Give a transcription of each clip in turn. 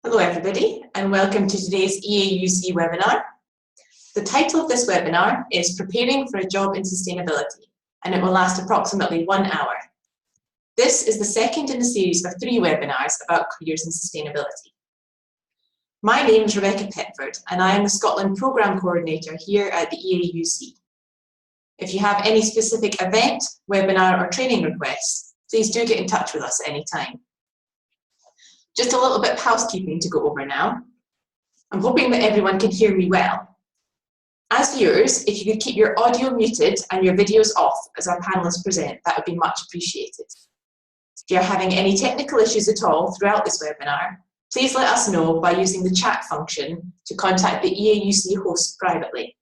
Hello everybody and welcome to today's EAUC webinar. The title of this webinar is Preparing for a Job in Sustainability, and it will last approximately 1 hour. This is the second in a series of 3 webinars about careers in sustainability. My name is Rebecca Petford and I am the Scotland Programme Coordinator here at the EAUC. If you have any specific event, webinar or training requests, please do get in touch with us at any time. Just a little bit of housekeeping to go over now. I'm hoping that everyone can hear me well. As viewers, if you could keep your audio muted and your videos off as our panellists present, that would be much appreciated. If you're having any technical issues at all throughout this webinar, please let us know by using the chat function to contact the EAUC host privately.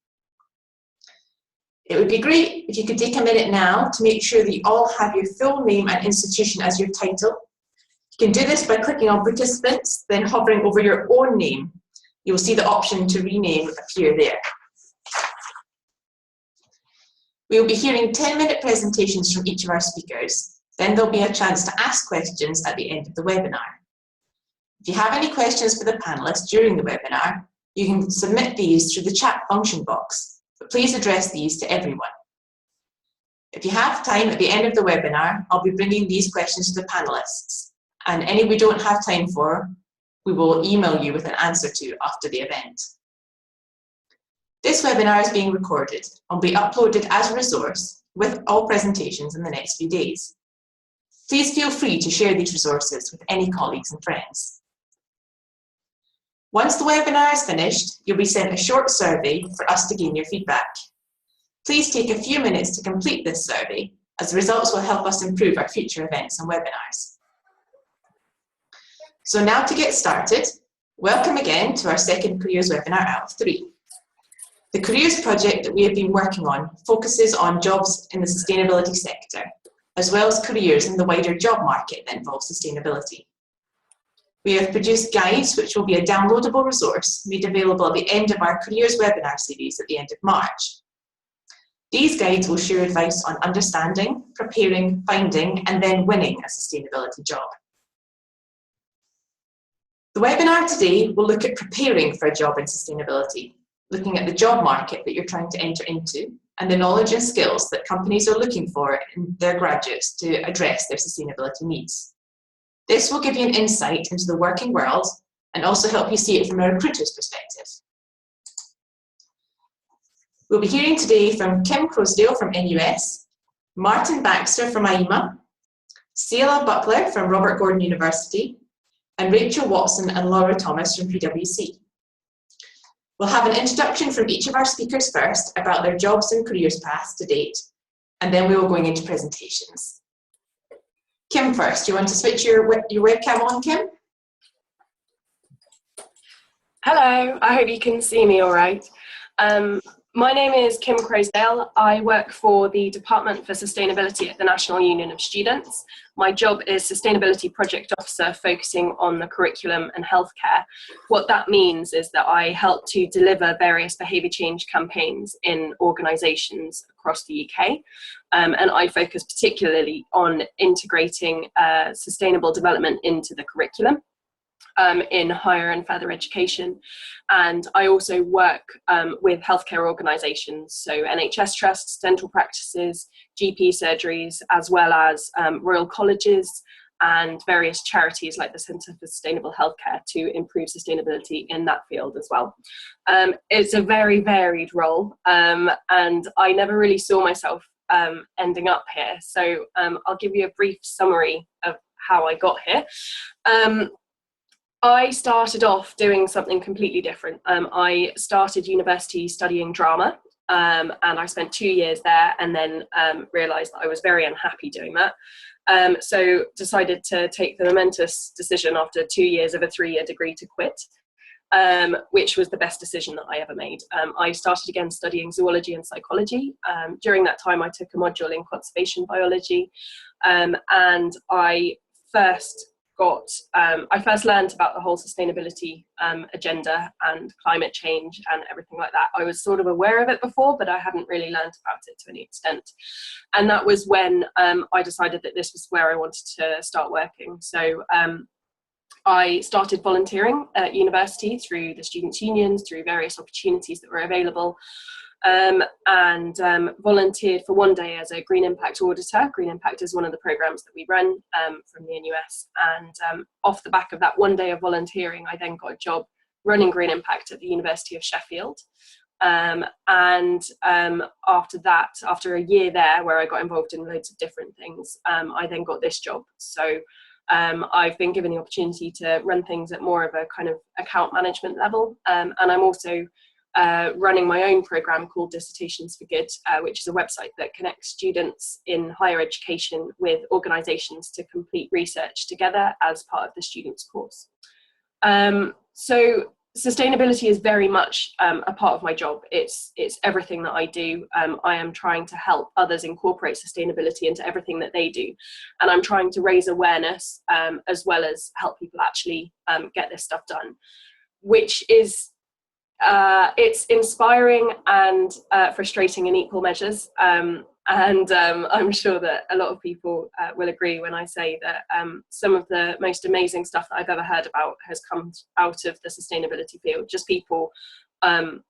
It would be great if you could take a minute now to make sure that you all have your full name and institution as your title. You can do this by clicking on participants, then hovering over your own name. You will see the option to rename appear there. We will be hearing 10-minute presentations from each of our speakers. Then there'll be a chance to ask questions at the end of the webinar. If you have any questions for the panellists during the webinar, you can submit these through the chat function box, but please address these to everyone. If you have time at the end of the webinar, I'll be bringing these questions to the panellists. And any we don't have time for, we will email you with an answer to after the event. This webinar is being recorded and will be uploaded as a resource with all presentations in the next few days. Please feel free to share these resources with any colleagues and friends. Once the webinar is finished, you'll be sent a short survey for us to gain your feedback. Please take a few minutes to complete this survey, as the results will help us improve our future events and webinars. So now to get started, welcome again to our second Careers webinar out of 3. The Careers project that we have been working on focuses on jobs in the sustainability sector, as well as careers in the wider job market that involve sustainability. We have produced guides which will be a downloadable resource made available at the end of our Careers webinar series at the end of March. These guides will share advice on understanding, preparing, finding, and then winning a sustainability job. The webinar today will look at preparing for a job in sustainability, looking at the job market that you're trying to enter into and the knowledge and skills that companies are looking for in their graduates to address their sustainability needs. This will give you an insight into the working world and also help you see it from a recruiter's perspective. We'll be hearing today from Kim Krusell from NUS, Martin Baxter from IEMA, Seela Buckland from Robert Gordon University, and Rachel Watson and Laura Thomas from PwC. We'll have an introduction from each of our speakers first about their jobs and careers paths to date, and then we will go into presentations. Kim first, do you want to switch your webcam on, Kim? Hello, I hope you can see me all right. My name is Kim Krusell. I work for the Department for Sustainability at the National Union of Students. My job is Sustainability Project Officer, focusing on the curriculum and healthcare. What that means is that I help to deliver various behaviour change campaigns in organisations across the UK. And I focus particularly on integrating sustainable development into the curriculum. In higher and further education, and I also work with healthcare organisations, so NHS trusts, dental practices, GP surgeries, as well as royal colleges and various charities like the Centre for Sustainable Healthcare to improve sustainability in that field as well. It's a very varied role, and I never really saw myself ending up here, so I'll give you a brief summary of how I got here. I started off doing something completely different. I started university studying drama, and I spent 2 years there, and then realised that I was very unhappy doing that. So decided to take the momentous decision after 2 years of a 3-year degree to quit, which was the best decision that I ever made. I started again studying zoology and psychology. During that time, I took a module in conservation biology, and I first learned about the whole sustainability agenda and climate change and everything like that. I was sort of aware of it before, but I hadn't really learned about it to any extent. And that was when I decided that this was where I wanted to start working. So I started volunteering at university through the students' unions, through various opportunities that were available, and volunteered for one day as a Green Impact auditor. Green Impact is one of the programs that we run from the NUS, and off the back of that one day of volunteering, I then got a job running Green Impact at the University of Sheffield. After that, after a year there where I got involved in loads of different things, I then got this job. So I've been given the opportunity to run things at more of a kind of account management level, and I'm also running my own program called Dissertations for Good, which is a website that connects students in higher education with organisations to complete research together as part of the students' course. So sustainability is very much a part of my job. It's everything that I do. I am trying to help others incorporate sustainability into everything that they do, and I'm trying to raise awareness as well as help people actually get this stuff done, which is it's inspiring and frustrating in equal measures. I'm sure that a lot of people will agree when I say that some of the most amazing stuff that I've ever heard about has come out of the sustainability field, just people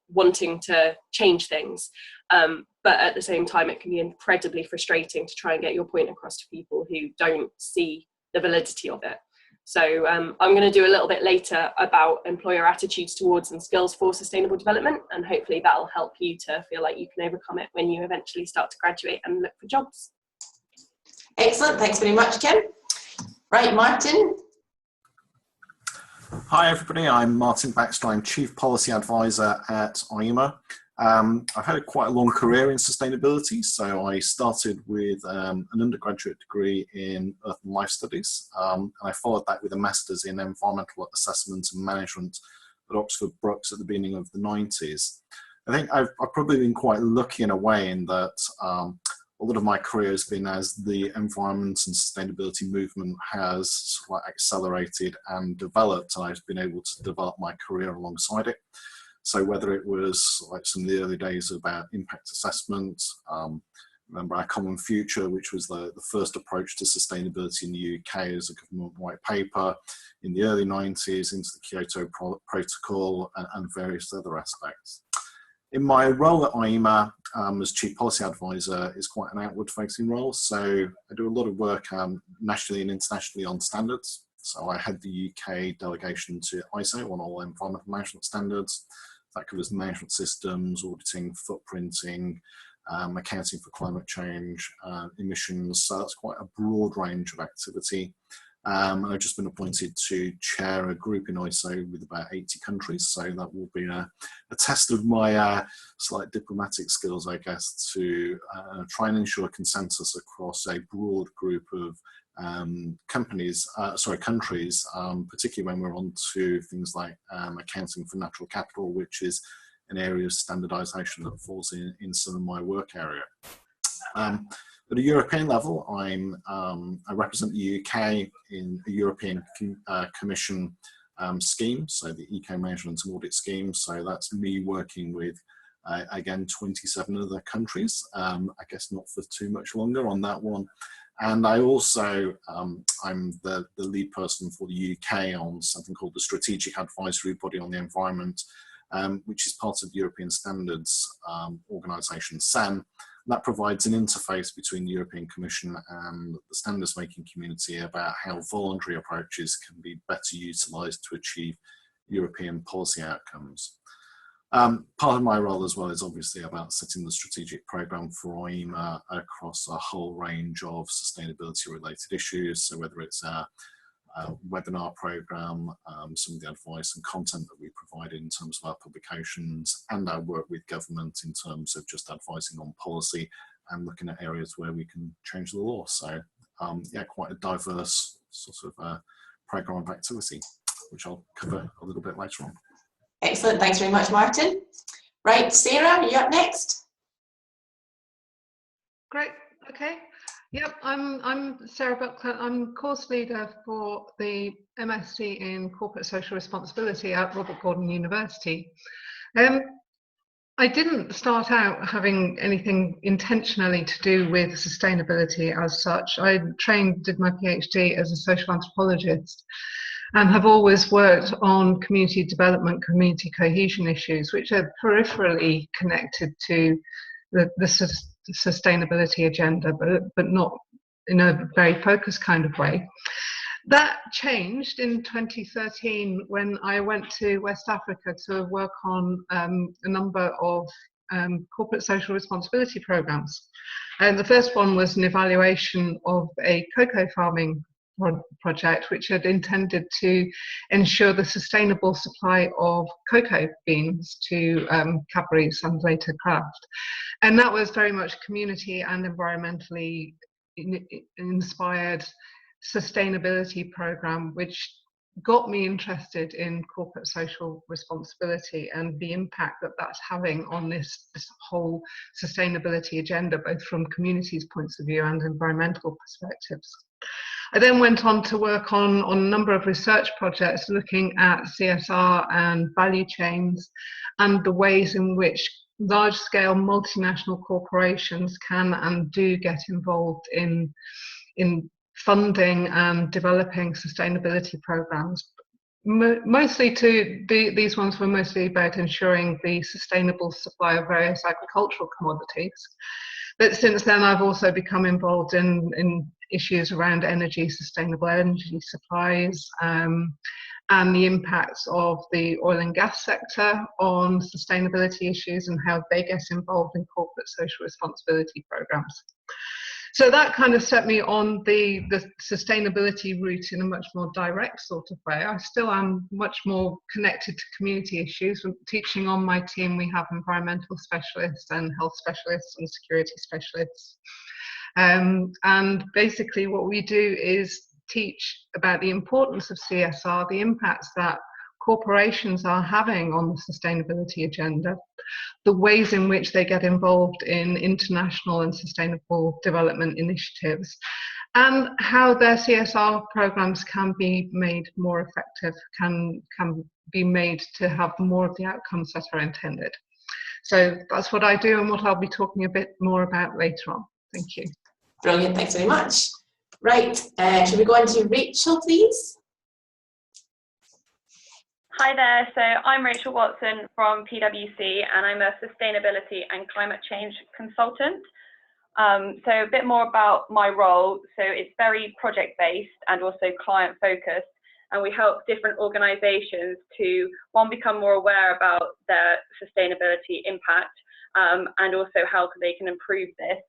wanting to change things. But at the same time, it can be incredibly frustrating to try and get your point across to people who don't see the validity of it. So I'm going to do a little bit later about employer attitudes towards and skills for sustainable development, and hopefully that'll help you to feel like you can overcome it when you eventually start to graduate and look for jobs. Excellent, thanks very much, Kim. Right, Martin. Hi everybody, I'm Martin Baxter. I'm Chief Policy Advisor at IEMA. I've had quite a long career in sustainability, so I started with an undergraduate degree in Earth and Life Studies, and I followed that with a Master's in Environmental Assessment and Management at Oxford Brookes at the beginning of the 90s. I think I've probably been quite lucky in a way in that a lot of my career has been as the environment and sustainability movement has sort of accelerated and developed, and I've been able to develop my career alongside it. So whether it was like some of the early days about impact assessment, remember our Common Future, which was the first approach to sustainability in the UK as a government white paper in the early 90s, into the Kyoto Protocol and various other aspects. In my role at IEMA as Chief Policy Advisor is quite an outward facing role. So I do a lot of work nationally and internationally on standards. So I head the UK delegation to ISO on all environmental management standards. That covers management systems, auditing, footprinting, accounting for climate change, emissions. So that's quite a broad range of activity. And I've just been appointed to chair a group in ISO with about 80 countries. So that will be a test of my slight diplomatic skills, I guess, to try and ensure consensus across a broad group of countries, particularly when we're on to things like accounting for natural capital, which is an area of standardisation that falls in some of my work area. At a European level, I represent the UK in a European Commission scheme, so the Eco Management and Audit Scheme. So that's me working with, again, 27 other countries, I guess not for too much longer on that one. And I also, I'm the lead person for the UK on something called the Strategic Advisory Body on the Environment, which is part of the European Standards Organisation, SAN. That provides an interface between the European Commission and the standards making community about how voluntary approaches can be better utilised to achieve European policy outcomes. Part of my role as well is obviously about setting the strategic programme for IEMA across a whole range of sustainability related issues. So whether it's our webinar programme, some of the advice and content that we provide in terms of our publications, and our work with government in terms of just advising on policy and looking at areas where we can change the law. So yeah, quite a diverse sort of programme of activity, which I'll cover a little bit later on. Excellent, thanks very much, Martin. Right, Sarah, you up next? Great, okay. Yep, I'm Sarah Buckland. I'm course leader for the MSc in Corporate Social Responsibility at Robert Gordon University. I didn't start out having anything intentionally to do with sustainability as such. I did my PhD as a social anthropologist. and have always worked on community development, community cohesion issues, which are peripherally connected to the sustainability agenda, but not in a very focused kind of way. That changed in 2013 when I went to West Africa to work on a number of corporate social responsibility programs. And the first one was an evaluation of a cocoa farming project, which had intended to ensure the sustainable supply of cocoa beans to Cadbury's and later Kraft. And that was very much community and environmentally inspired sustainability program, which got me interested in corporate social responsibility and the impact that that's having on this whole sustainability agenda, both from communities' points of view and environmental perspectives. I then went on to work on a number of research projects looking at CSR and value chains and the ways in which large-scale multinational corporations can and do get involved in funding and developing sustainability programs. These ones were mostly about ensuring the sustainable supply of various agricultural commodities. But since then, I've also become involved in issues around energy, sustainable energy supplies, and the impacts of the oil and gas sector on sustainability issues and how they get involved in corporate social responsibility programs. So that kind of set me on the sustainability route in a much more direct sort of way. I still am much more connected to community issues. Teaching on my team, we have environmental specialists and health specialists and security specialists. And basically what we do is teach about the importance of CSR, the impacts that corporations are having on the sustainability agenda, the ways in which they get involved in international and sustainable development initiatives, and how their CSR programs can be made more effective, can be made to have more of the outcomes that are intended. So that's what I do and what I'll be talking a bit more about later on. Thank you. Brilliant, thanks very much. Right, should we go on to Rachel, please? Hi there, so I'm Rachel Watson from PwC and I'm a sustainability and climate change consultant. So a bit more about my role. So it's very project-based and also client-focused, and we help different organisations to, one, become more aware about their sustainability impact and also how they can improve this.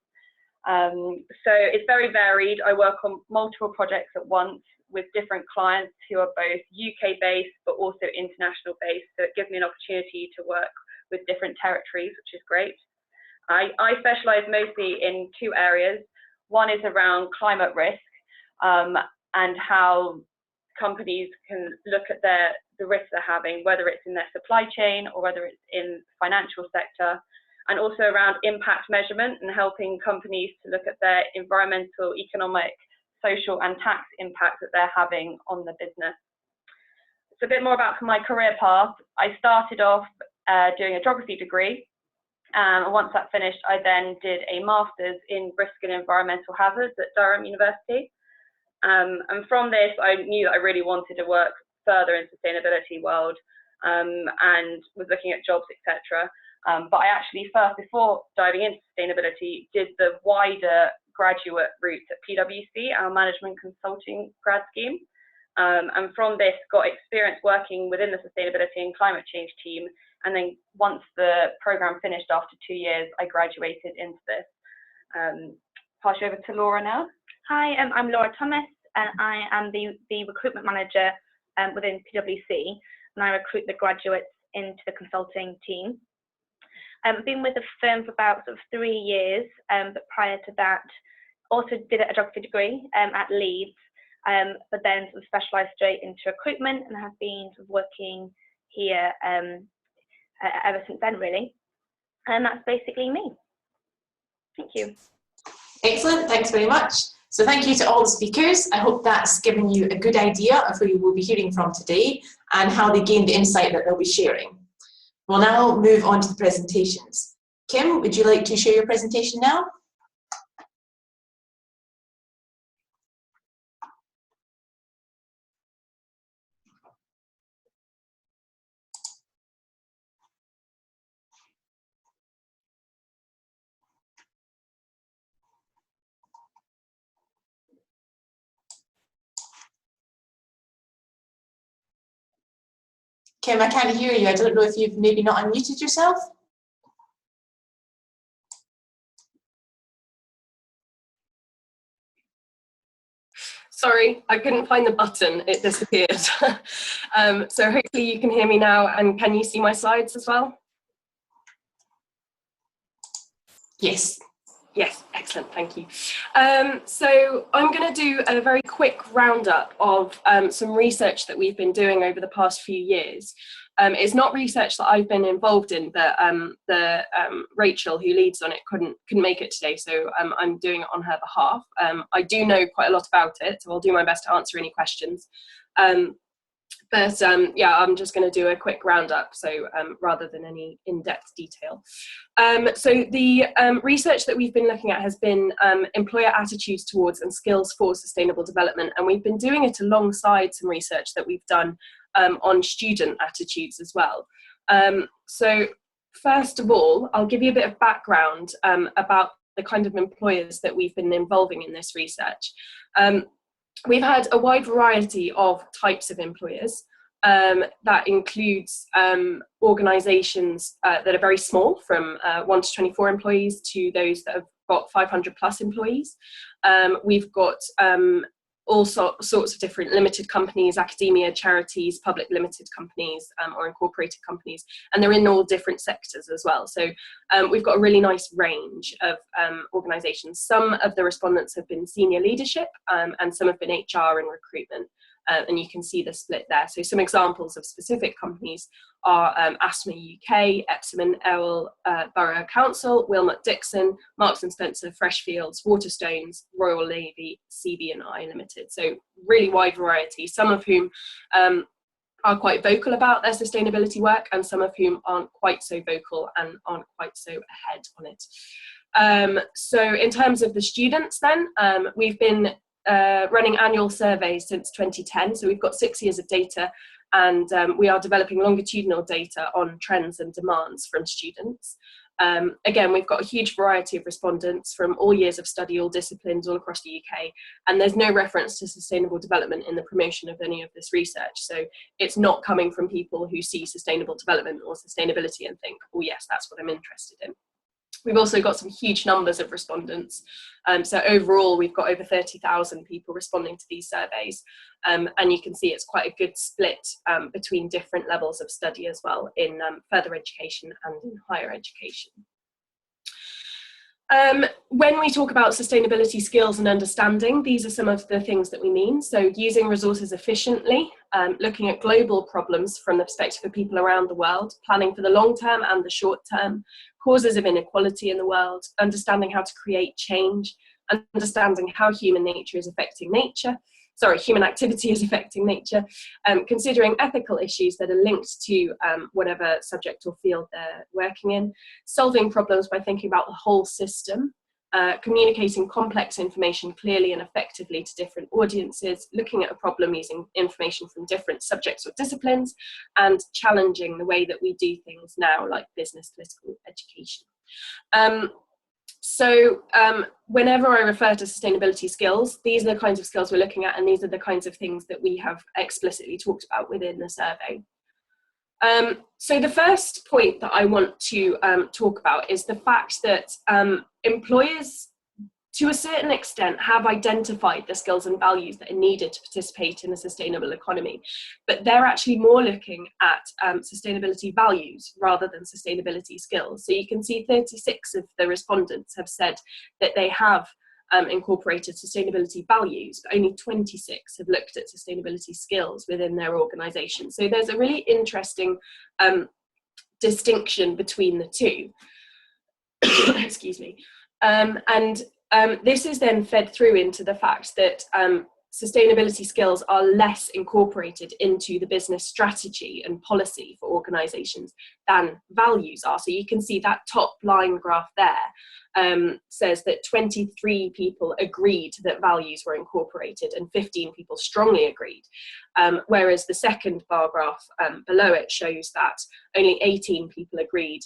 So it's very varied. I work on multiple projects at once with different clients who are both UK based but also international based, so it gives me an opportunity to work with different territories, which is great. I specialise mostly in two areas. One is around climate risk and how companies can look at the risks they're having, whether it's in their supply chain or whether it's in the financial sector, and also around impact measurement and helping companies to look at their environmental, economic, social and tax impact that they're having on the business. It's a bit more about my career path. I started off doing a geography degree. Once that finished, I then did a master's in risk and environmental hazards at Durham University. And from this, I knew that I really wanted to work further in sustainability world and was looking at jobs, etc. But I actually first, before diving into sustainability, did the wider graduate route at PwC, our management consulting grad scheme. And from this, got experience working within the sustainability and climate change team. And then once the program finished after 2 years, I graduated into this. Pass you over to Laura now. Hi, I'm Laura Thomas, and I am the recruitment manager within PwC, and I recruit the graduates into the consulting team. I've been with the firm for about 3 years, but prior to that, also did a geography degree at Leeds, but then specialised straight into recruitment and have been working here ever since then, really. And that's basically me. Thank you. Excellent, thanks very much. So thank you to all the speakers. I hope that's given you a good idea of who you will be hearing from today and how they gained the insight that they'll be sharing. We'll now move on to the presentations. Kim, would you like to share your presentation now? Kim, I can't hear you. I don't know if you've maybe not unmuted yourself. Sorry, I couldn't find the button, it disappeared. So hopefully you can hear me now, and can you see my slides as well? Yes. Yes, excellent, thank you. So I'm going to do a very quick roundup of some research that we've been doing over the past few years. It's not research that I've been involved in, but Rachel, who leads on it, couldn't make it today, so I'm doing it on her behalf. I do know quite a lot about it, so I'll do my best to answer any questions. Yeah, I'm just going to do a quick roundup, so rather than any in-depth detail. So the research that we've been looking at has been employer attitudes towards and skills for sustainable development, and we've been doing it alongside some research that we've done on student attitudes as well. So first of all, I'll give you a bit of background about the kind of employers that we've been involving in this research. We've had a wide variety of types of employers. That includes organisations that are very small, from 1 to 24 employees, to those that have got 500 plus employees. We've got all sorts of different limited companies, academia, charities, public limited companies, or incorporated companies, and they're in all different sectors as well. So we've got a really nice range of organisations. Some of the respondents have been senior leadership, and some have been HR and recruitment. And you can see the split there. So some examples of specific companies are Asthma UK, Epsom and Ewell Borough Council, Wilmot Dixon, Marks and Spencer, Freshfields, Waterstones, Royal Navy, CB&I Limited. So really wide variety, some of whom are quite vocal about their sustainability work, and some of whom aren't quite so vocal and aren't quite so ahead on it. So in terms of the students then, we've been running annual surveys since 2010, so we've got 6 years of data, and we are developing longitudinal data on trends and demands from students. Again, we've got a huge variety of respondents from all years of study, all disciplines, all across the UK, and there's no reference to sustainable development in the promotion of any of this research, so it's not coming from people who see sustainable development or sustainability and think, oh yes, that's what I'm interested in. We've also got some huge numbers of respondents. So overall, we've got over 30,000 people responding to these surveys. And you can see it's quite a good split between different levels of study as well, in further education and in higher education. When we talk about sustainability skills and understanding, these are some of the things that we mean. So using resources efficiently, looking at global problems from the perspective of people around the world, planning for the long term and the short term, causes of inequality in the world, understanding how to create change, understanding how human nature is affecting nature, human activity is affecting nature, considering ethical issues that are linked to whatever subject or field they're working in, solving problems by thinking about the whole system, communicating complex information clearly and effectively to different audiences, looking at a problem using information from different subjects or disciplines, and challenging the way that we do things now, like business, political, education. Whenever I refer to sustainability skills, these are the kinds of skills we're looking at, and these are the kinds of things that we have explicitly talked about within the survey. So the first point that I want to talk about is the fact that employers, to a certain extent, have identified the skills and values that are needed to participate in a sustainable economy, but they're actually more looking at sustainability values rather than sustainability skills. So you can see 36 of the respondents have said that they have incorporated sustainability values, but only 26 have looked at sustainability skills within their organisation. So there's a really interesting distinction between the two. Excuse me. This is then fed through into the fact that sustainability skills are less incorporated into the business strategy and policy for organisations than values are. So you can see that top line graph there says that 23 people agreed that values were incorporated and 15 people strongly agreed, whereas the second bar graph below it shows that only 18 people agreed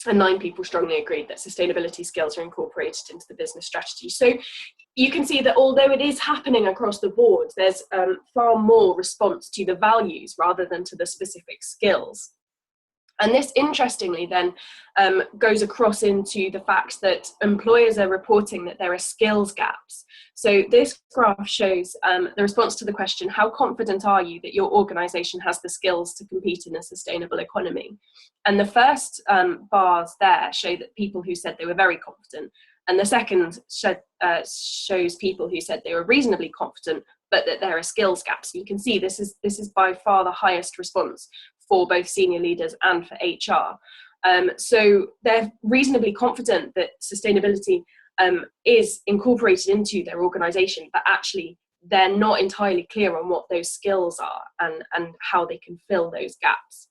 and 9 people strongly agreed that sustainability skills are incorporated into the business strategy. So you can see that although it is happening across the board, there's far more response to the values rather than to the specific skills. And this, interestingly, then goes across into the fact that employers are reporting that there are skills gaps. So this graph shows the response to the question, how confident are you that your organisation has the skills to compete in a sustainable economy? And the first bars there show that people who said they were very confident, and the second shows people who said they were reasonably confident, but that there are skills gaps. You can see this is by far the highest response for both senior leaders and for HR. So they're reasonably confident that sustainability is incorporated into their organisation, but actually they're not entirely clear on what those skills are and how they can fill those gaps.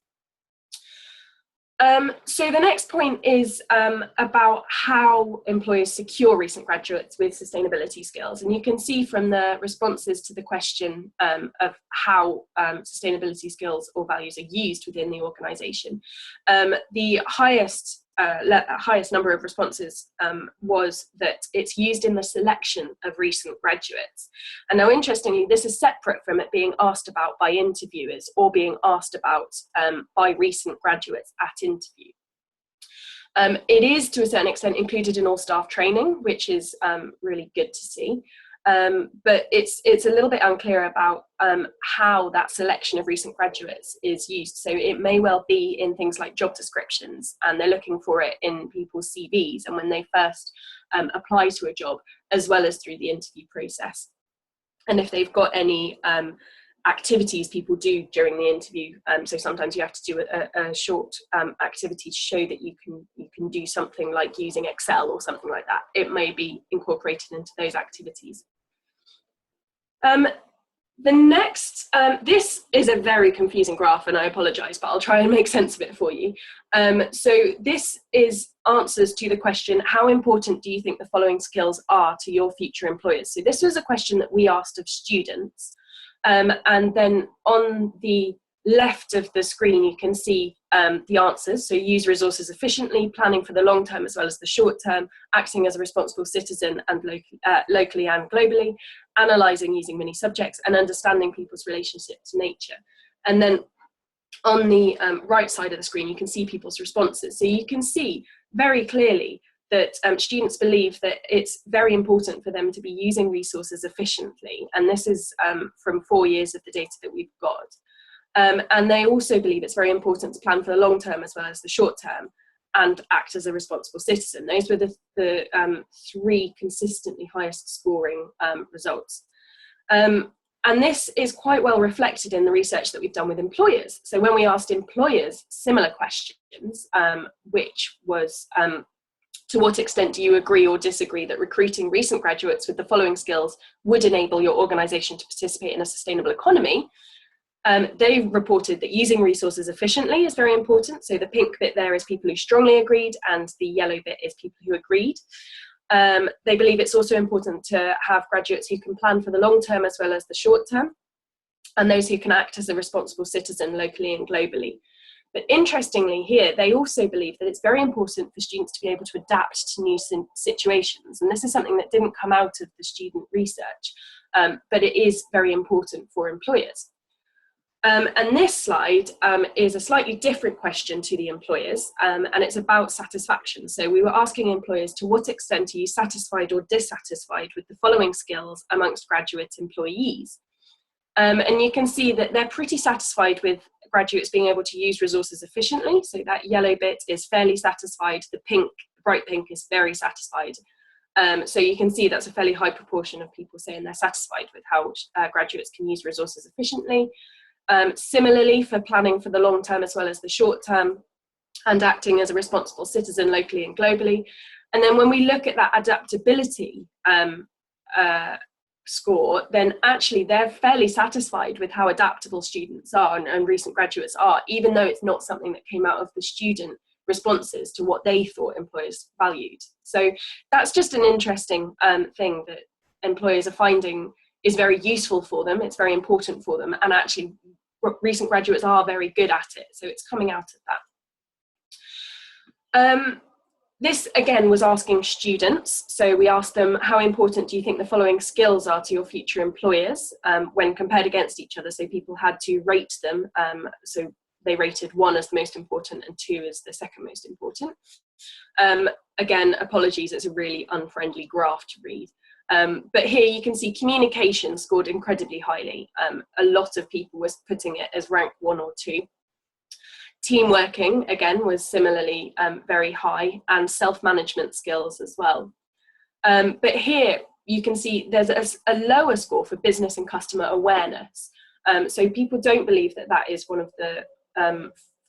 So the next point is about how employers secure recent graduates with sustainability skills. And you can see from the responses to the question of how sustainability skills or values are used within the organisation. The highest number of responses was that it's used in the selection of recent graduates. And now, interestingly, this is separate from it being asked about by interviewers or being asked about by recent graduates at interview. It is, to a certain extent, included in all staff training, which is really good to see. But it's a little bit unclear about how that selection of recent graduates is used. So it may well be in things like job descriptions, and they're looking for it in people's CVs and when they first apply to a job, as well as through the interview process. And if they've got any activities people do during the interview, so sometimes you have to do a short activity to show that you can do something like using Excel or something like that. It may be incorporated into those activities. The next, this is a very confusing graph, and I apologise, but I'll try and make sense of it for you. So this is answers to the question, how important do you think the following skills are to your future employers? So this was a question that we asked of students. And then on the left of the screen, you can see the answers. So use resources efficiently, planning for the long term as well as the short term, acting as a responsible citizen and locally and globally, analysing using many subjects, and understanding people's relationship to nature. And then on the right side of the screen, you can see people's responses. So you can see very clearly that students believe that it's very important for them to be using resources efficiently. And this is from 4 years of the data that we've got. And they also believe it's very important to plan for the long term as well as the short term and act as a responsible citizen. Those were the 3 consistently highest scoring results. And this is quite well reflected in the research that we've done with employers. So when we asked employers similar questions, which was, to what extent do you agree or disagree that recruiting recent graduates with the following skills would enable your organisation to participate in a sustainable economy? They reported that using resources efficiently is very important. So the pink bit there is people who strongly agreed, and the yellow bit is people who agreed. They believe it's also important to have graduates who can plan for the long term as well as the short term, and those who can act as a responsible citizen locally and globally. But interestingly here, they also believe that it's very important for students to be able to adapt to new situations. And this is something that didn't come out of the student research, but it is very important for employers. And this slide is a slightly different question to the employers, and it's about satisfaction. So we were asking employers, to what extent are you satisfied or dissatisfied with the following skills amongst graduate employees? And you can see that they're pretty satisfied with graduates being able to use resources efficiently. So that yellow bit is fairly satisfied. The pink, bright pink, is very satisfied. So you can see that's a fairly high proportion of people saying they're satisfied with how graduates can use resources efficiently. Similarly, for planning for the long term as well as the short term, and acting as a responsible citizen locally and globally. And then when we look at that adaptability score, then actually they're fairly satisfied with how adaptable students are and recent graduates are, even though it's not something that came out of the student responses to what they thought employers valued. So that's just an interesting thing that employers are finding is very useful for them, it's very important for them, and actually recent graduates are very good at it, so it's coming out of that. This again was asking students. So we asked them, how important do you think the following skills are to your future employers when compared against each other? So people had to rate them. So they rated 1 as the most important and 2 as the second most important. Again, apologies, it's a really unfriendly graph to read. But here you can see communication scored incredibly highly. A lot of people was putting it as rank 1 or 2. Team working, again, was similarly very high, and self-management skills as well. But here you can see there's a lower score for business and customer awareness. So people don't believe that that is one of the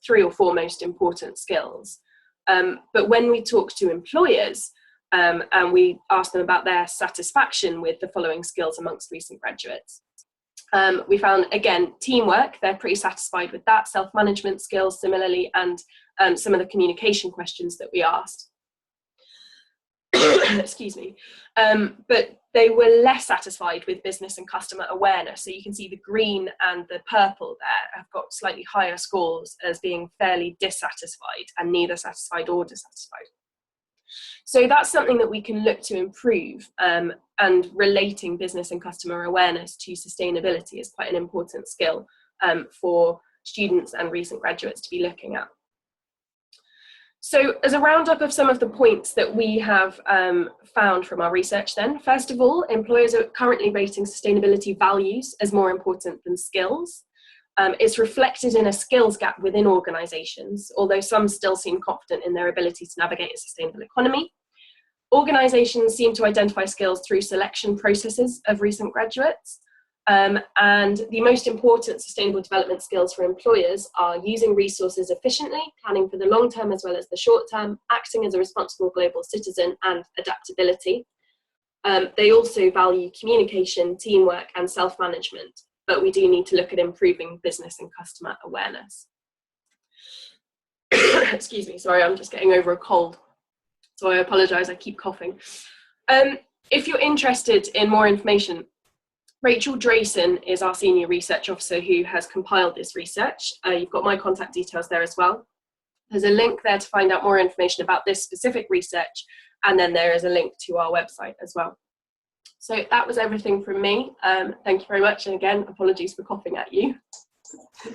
3 or 4 most important skills. But when we talk to employers and we ask them about their satisfaction with the following skills amongst recent graduates, we found, again, teamwork, they're pretty satisfied with that, self-management skills similarly, and some of the communication questions that we asked. Excuse me. But they were less satisfied with business and customer awareness. So you can see the green and the purple there have got slightly higher scores as being fairly dissatisfied, and neither satisfied or dissatisfied. So that's something that we can look to improve, and relating business and customer awareness to sustainability is quite an important skill for students and recent graduates to be looking at. So as a roundup of some of the points that we have found from our research then, first of all, employers are currently rating sustainability values as more important than skills. It's reflected in a skills gap within organisations, although some still seem confident in their ability to navigate a sustainable economy. Organisations seem to identify skills through selection processes of recent graduates. And the most important sustainable development skills for employers are using resources efficiently, planning for the long term as well as the short term, acting as a responsible global citizen, and adaptability. They also value communication, teamwork, and self-management, but we do need to look at improving business and customer awareness. Excuse me, sorry, I'm just getting over a cold, so I apologise, I keep coughing. If you're interested in more information, Rachel Drayson is our Senior Research Officer who has compiled this research. You've got my contact details there as well. There's a link there to find out more information about this specific research, and then there is a link to our website as well. So that was everything from me. Thank you very much, and again, apologies for coughing at you.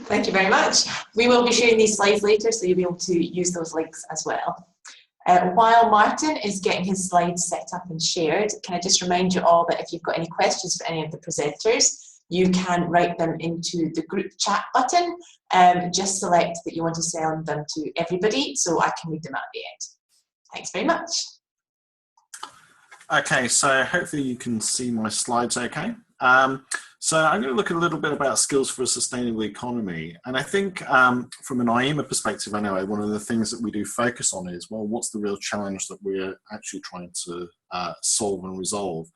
Thank you very much. We will be sharing these slides later, so you'll be able to use those links as well. While Martin is getting his slides set up and shared, can I just remind you all that if you've got any questions for any of the presenters, you can write them into the group chat button. Just select that you want to send them to everybody, so I can read them at the end. Thanks very much. Okay, so hopefully you can see my slides okay. So I'm going to look a little bit about skills for a sustainable economy. And I think from an IEMA perspective anyway, one of the things that we do focus on is, well, what's the real challenge that we're actually trying to solve and resolve?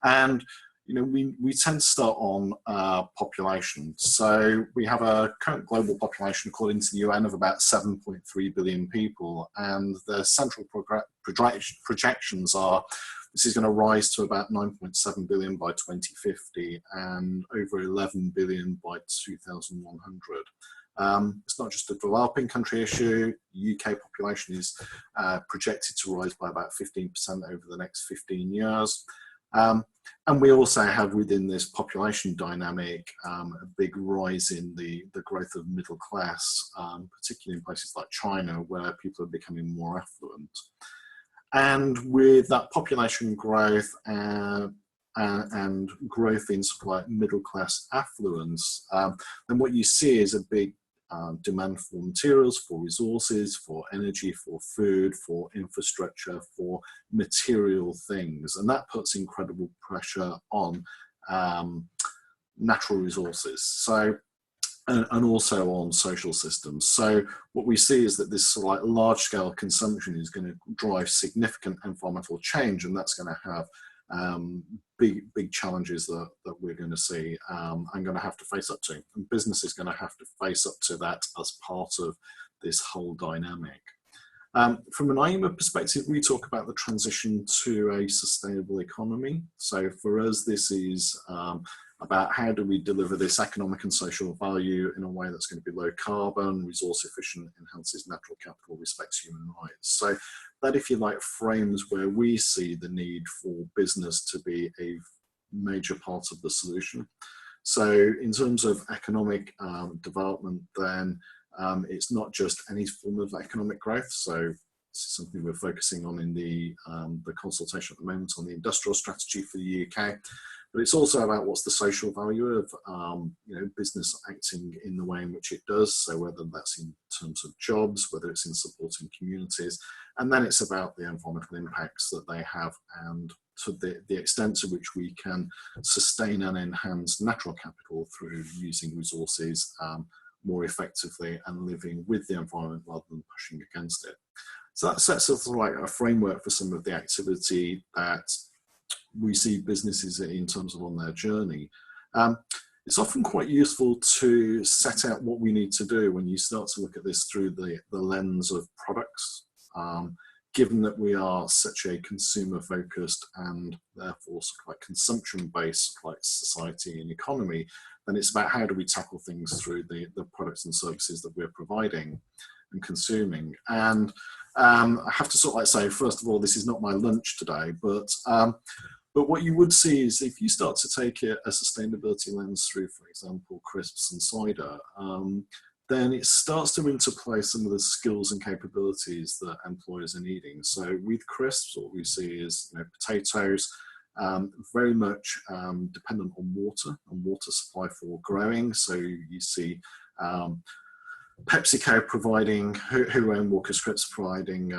And you know, we tend to start on population. So we have a current global population according to the UN of about 7.3 billion people, and the central projections are this is going to rise to about 9.7 billion by 2050 and over 11 billion by 2100. It's not just a developing country issue. The UK population is projected to rise by about 15% over the next 15 years. And we also have within this population dynamic a big rise in the growth of middle class, particularly in places like China, where people are becoming more affluent. And with that population growth and growth in sort of like middle class affluence, then what you see is a big demand for materials, for resources, for energy, for food, for infrastructure, for material things. And that puts incredible pressure on natural resources. So, and also on social systems. So what we see is that this sort of like large scale consumption is going to drive significant environmental change, and that's going to have big challenges that we're going to see and going to have to face up to. And business is going to have to face up to that as part of this whole dynamic. From an IEMA perspective, we talk about the transition to a sustainable economy. So for us, this is about how do we deliver this economic and social value in a way that's going to be low carbon, resource efficient, enhances natural capital, respects human rights. So that, if you like, frames where we see the need for business to be a major part of the solution. So in terms of economic development, then it's not just any form of economic growth. So this is something we're focusing on in the consultation at the moment on the industrial strategy for the UK. But it's also about what's the social value of business acting in the way in which it does. So whether that's in terms of jobs, whether it's in supporting communities, and then it's about the environmental impacts that they have, and to the extent to which we can sustain and enhance natural capital through using resources more effectively and living with the environment rather than pushing against it. So that sets us like a framework for some of the activity that we see businesses in terms of on their journey. It's often quite useful to set out what we need to do when you start to look at this through the lens of products. Given that we are such a consumer focused and therefore sort of like consumption based like society and economy, then it's about how do we tackle things through the products and services that we're providing and consuming. And I have to sort of like say, first of all, this is not my lunch today, but what you would see is if you start to take a sustainability lens through, for example, crisps and cider, then it starts to interplay some of the skills and capabilities that employers are needing. So with crisps, what we see is potatoes, very much dependent on water and water supply for growing. So you see PepsiCo providing, who own Walker's Crisps, providing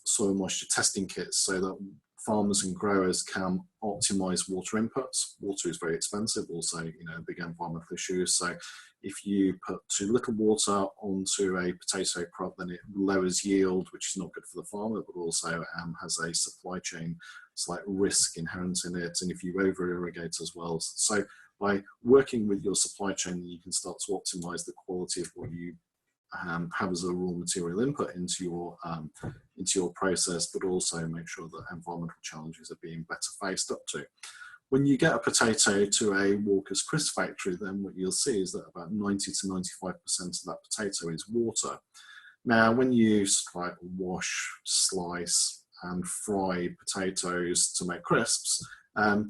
soil moisture testing kits so that farmers and growers can optimize water inputs. Water is very expensive, also a big environmental issue. So if you put too little water onto a potato crop, then it lowers yield, which is not good for the farmer, but also has a supply chain slight risk inherent in it. And if you over irrigate as well, so by working with your supply chain, you can start to optimize the quality of what you have as a raw material input into your process, but also make sure that environmental challenges are being better faced up to. When you get a potato to a Walker's Crisp factory, then what you'll see is that about 90 to 95% of that potato is water. Now, when you like wash, slice, and fry potatoes to make crisps,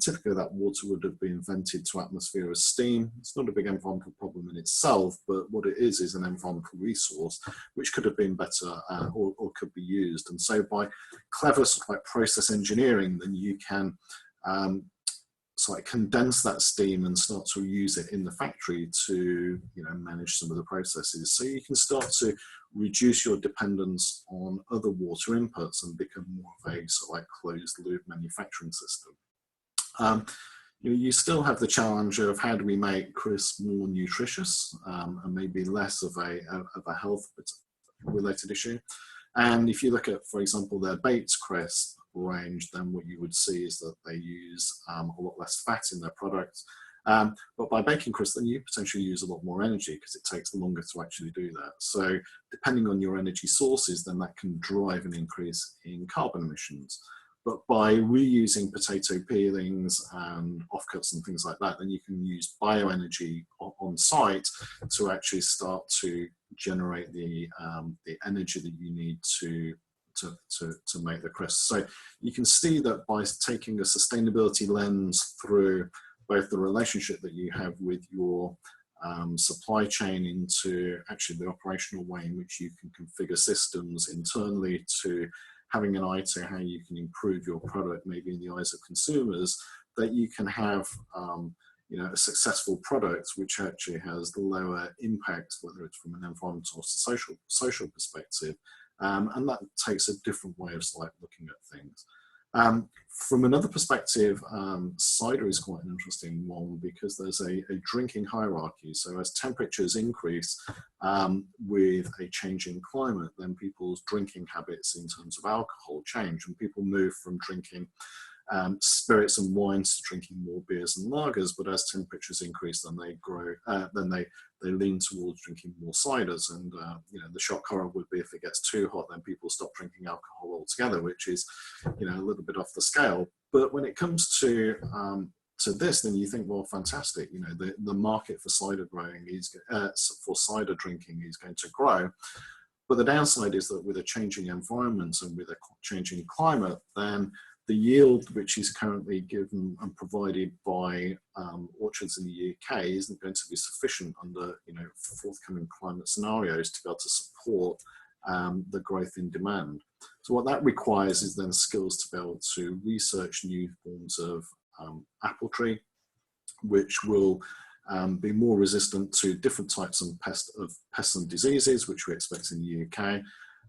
typically that water would have been vented to atmosphere as steam. It's not a big environmental problem in itself, but what it is an environmental resource which could have been better or could be used. And so by clever sort of like process engineering, then you can sort of condense that steam and start to use it in the factory to manage some of the processes. So you can start to reduce your dependence on other water inputs and become more of a sort of like closed loop manufacturing system. You still have the challenge of how do we make crisps more nutritious and maybe less of a health related issue. And if you look at, for example, their baked crisp range, then what you would see is that they use a lot less fat in their product. But by baking crisps, then you potentially use a lot more energy because it takes longer to actually do that. So depending on your energy sources, then that can drive an increase in carbon emissions. But by reusing potato peelings and offcuts and things like that, then you can use bioenergy on site to actually start to generate the energy that you need to make the crisps. So you can see that by taking a sustainability lens through both the relationship that you have with your supply chain into actually the operational way in which you can configure systems internally to having an eye to how you can improve your product, maybe in the eyes of consumers, that you can have a successful product which actually has the lower impact, whether it's from an environmental or social perspective, and that takes a different way of looking at things. From another perspective, cider is quite an interesting one because there's a drinking hierarchy. So as temperatures increase with a changing climate, then people's drinking habits in terms of alcohol change, and people move from drinking spirits and wines to drinking more beers and lagers. But as temperatures increase, then they grow, then they lean towards drinking more ciders. And the shock horror would be if it gets too hot, then people stop drinking alcohol altogether, which is a little bit off the scale. But when it comes to to this, then you think, well, fantastic, you know, the market for cider growing is, for cider drinking is going to grow. But the downside is that with a changing environment and with a changing climate, then the yield which is currently given and provided by orchards in the UK isn't going to be sufficient under, you know, forthcoming climate scenarios to be able to support the growth in demand. So what that requires is then skills to be able to research new forms of apple tree, which will be more resistant to different types of pests and diseases, which we expect in the UK,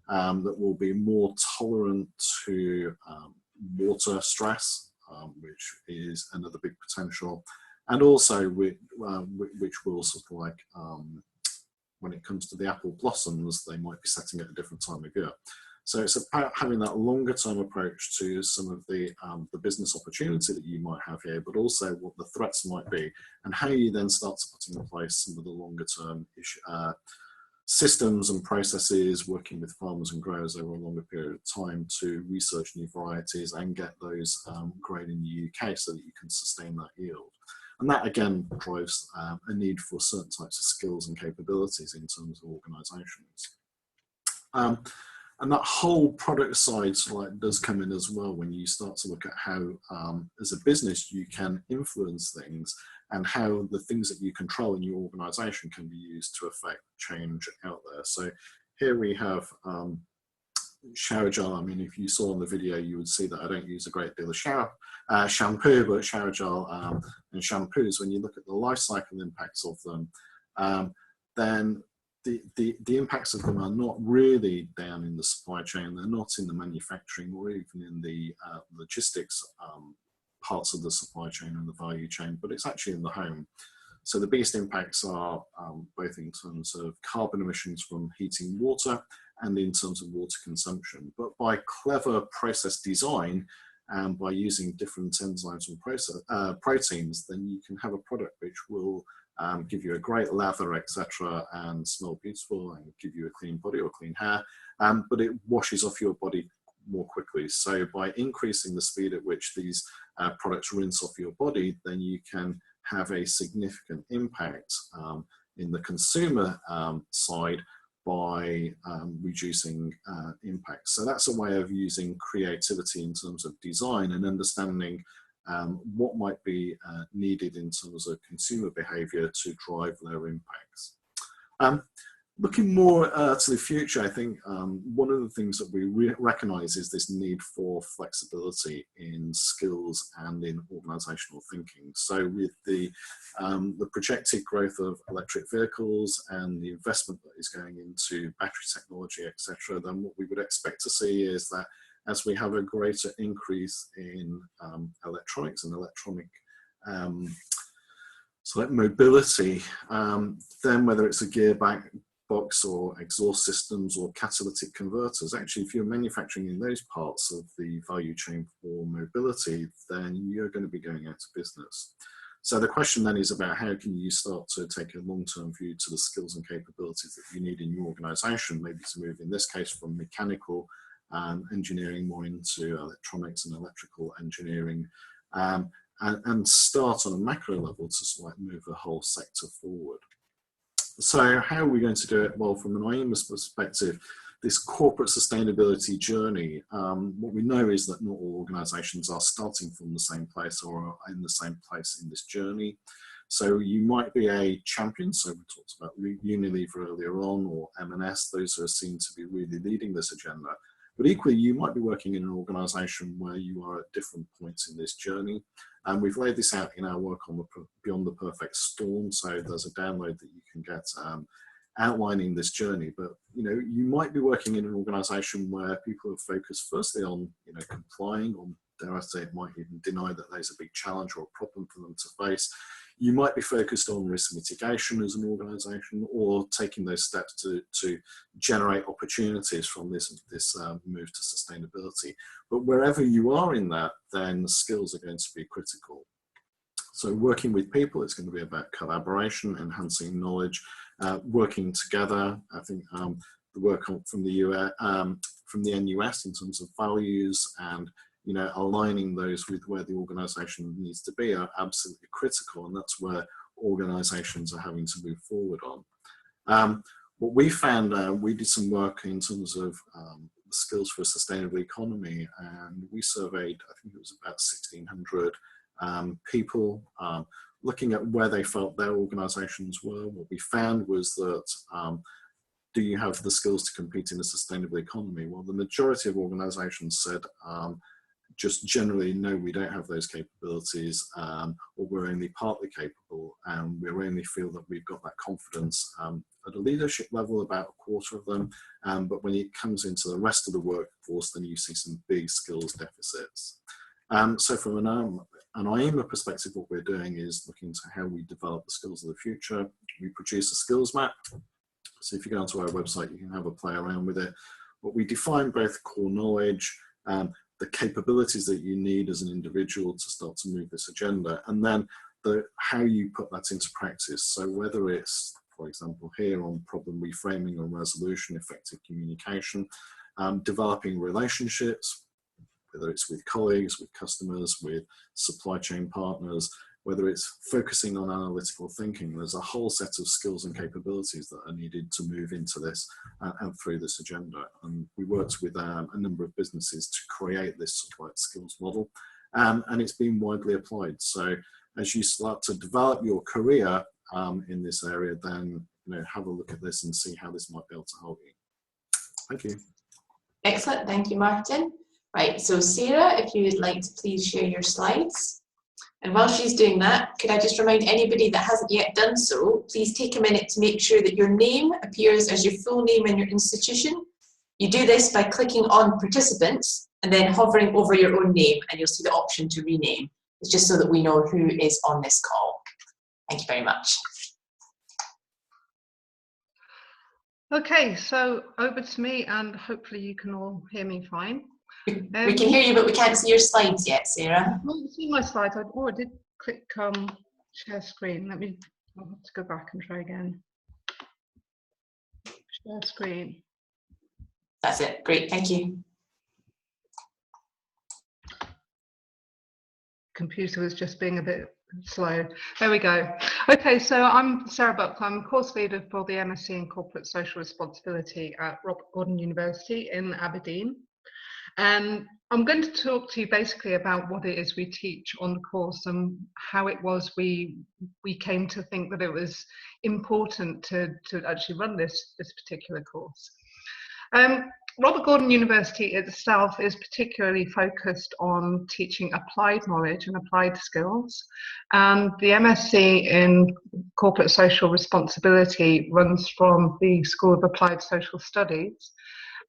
that will be more tolerant to water stress, which is another big potential, and also which will sort of like, when it comes to the apple blossoms, they might be setting at a different time of year. So it's about having that longer term approach to some of the business opportunity that you might have here, but also what the threats might be, and how you then start to put in place some of the longer term systems and processes, working with farmers and growers over a longer period of time to research new varieties and get those grown in the UK so that you can sustain that yield. And that again drives a need for certain types of skills and capabilities in terms of organisations. And that whole product side does come in as well when you start to look at how, as a business, you can influence things and how the things that you control in your organisation can be used to affect change out there. So here we have shower gel. I mean, if you saw on the video, you would see that I don't use a great deal of shampoo, but shower gel and shampoos, when you look at the life cycle impacts of them, then the impacts of them are not really down in the supply chain. They're not in the manufacturing or even in the logistics parts of the supply chain and the value chain, but it's actually in the home. So the biggest impacts are both in terms of carbon emissions from heating water and in terms of water consumption. But by clever process design and by using different enzymes and proteins, then you can have a product which will give you a great lather, etc., and smell beautiful and give you a clean body or clean hair, but it washes off your body more quickly. So by increasing the speed at which these products rinse off your body, then you can have a significant impact in the consumer side by reducing impacts. So that's a way of using creativity in terms of design and understanding what might be needed in terms of consumer behaviour to drive their impacts. Looking more to the future, I think one of the things that we recognise is this need for flexibility in skills and in organisational thinking. So with the projected growth of electric vehicles and the investment that is going into battery technology, etc., then what we would expect to see is that as we have a greater increase in electronics and electronic mobility, then whether it's a gearbox or exhaust systems or catalytic converters, actually if you're manufacturing in those parts of the value chain for mobility, then you're going to be going out of business. So the question then is about how can you start to take a long-term view to the skills and capabilities that you need in your organisation, maybe to move in this case from mechanical engineering more into electronics and electrical engineering, and start on a macro level to sort of move the whole sector forward. So how are we going to do it? Well, from an IEMA's perspective, this corporate sustainability journey, what we know is that not all organisations are starting from the same place or are in the same place in this journey. So you might be a champion, so we talked about Unilever earlier on, or M&S, those who are seen to be really leading this agenda. But equally, you might be working in an organisation where you are at different points in this journey. And we've laid this out in our work on the Beyond the Perfect Storm. So there's a download that you can get outlining this journey. But you might be working in an organisation where people are focused firstly on complying, or dare I say, it might even deny that there's a big challenge or a problem for them to face. You might be focused on risk mitigation as an organisation, or taking those steps to generate opportunities from this move to sustainability. But wherever you are in that, then skills are going to be critical. So working with people, it's going to be about collaboration, enhancing knowledge, working together. I think the work from the NUS in terms of values and aligning those with where the organisation needs to be are absolutely critical, and that's where organisations are having to move forward on. What we found, we did some work in terms of skills for a sustainable economy, and we surveyed, I think it was about 1,600 people, looking at where they felt their organisations were. What we found was that do you have the skills to compete in a sustainable economy? Well, the majority of organisations said just generally, no, we don't have those capabilities, or we're only partly capable, and we only feel that we've got that confidence at a leadership level, about a quarter of them, but when it comes into the rest of the workforce, then you see some big skills deficits. So from an IEMA perspective, what we're doing is looking to how we develop the skills of the future. We produce a skills map. So if you go onto our website, you can have a play around with it. But we define both core knowledge, the capabilities that you need as an individual to start to move this agenda, and then how you put that into practice. So whether it's, for example, here on problem reframing and resolution, effective communication, developing relationships, whether it's with colleagues, with customers, with supply chain partners, whether it's focusing on analytical thinking, there's a whole set of skills and capabilities that are needed to move into this and through this agenda. And we worked with a number of businesses to create this sort of skills model, and it's been widely applied. So as you start to develop your career in this area, then have a look at this and see how this might be able to help you. Thank you. Excellent, thank you, Martin. Right, so Sarah, if you would like to please share your slides. And while she's doing that, could I just remind anybody that hasn't yet done so, please take a minute to make sure that your name appears as your full name in your institution. You do this by clicking on participants and then hovering over your own name, and you'll see the option to rename. It's just so that we know who is on this call. Thank you very much. Okay, so over to me, and hopefully you can all hear me fine. We can hear you, but we can't see your slides yet, Sarah. I can't see my slides. I did click share screen. I'll have to go back and try again. Share screen. That's it. Great, thank you. Computer was just being a bit slow. There we go. Okay, so I'm Sarah Buckland. I'm course leader for the MSc in Corporate Social Responsibility at Robert Gordon University in Aberdeen. And I'm going to talk to you basically about what it is we teach on the course and how it was we came to think that it was important to actually run this particular course. Robert Gordon University itself is particularly focused on teaching applied knowledge and applied skills. And the MSc in Corporate Social Responsibility runs from the School of Applied Social Studies.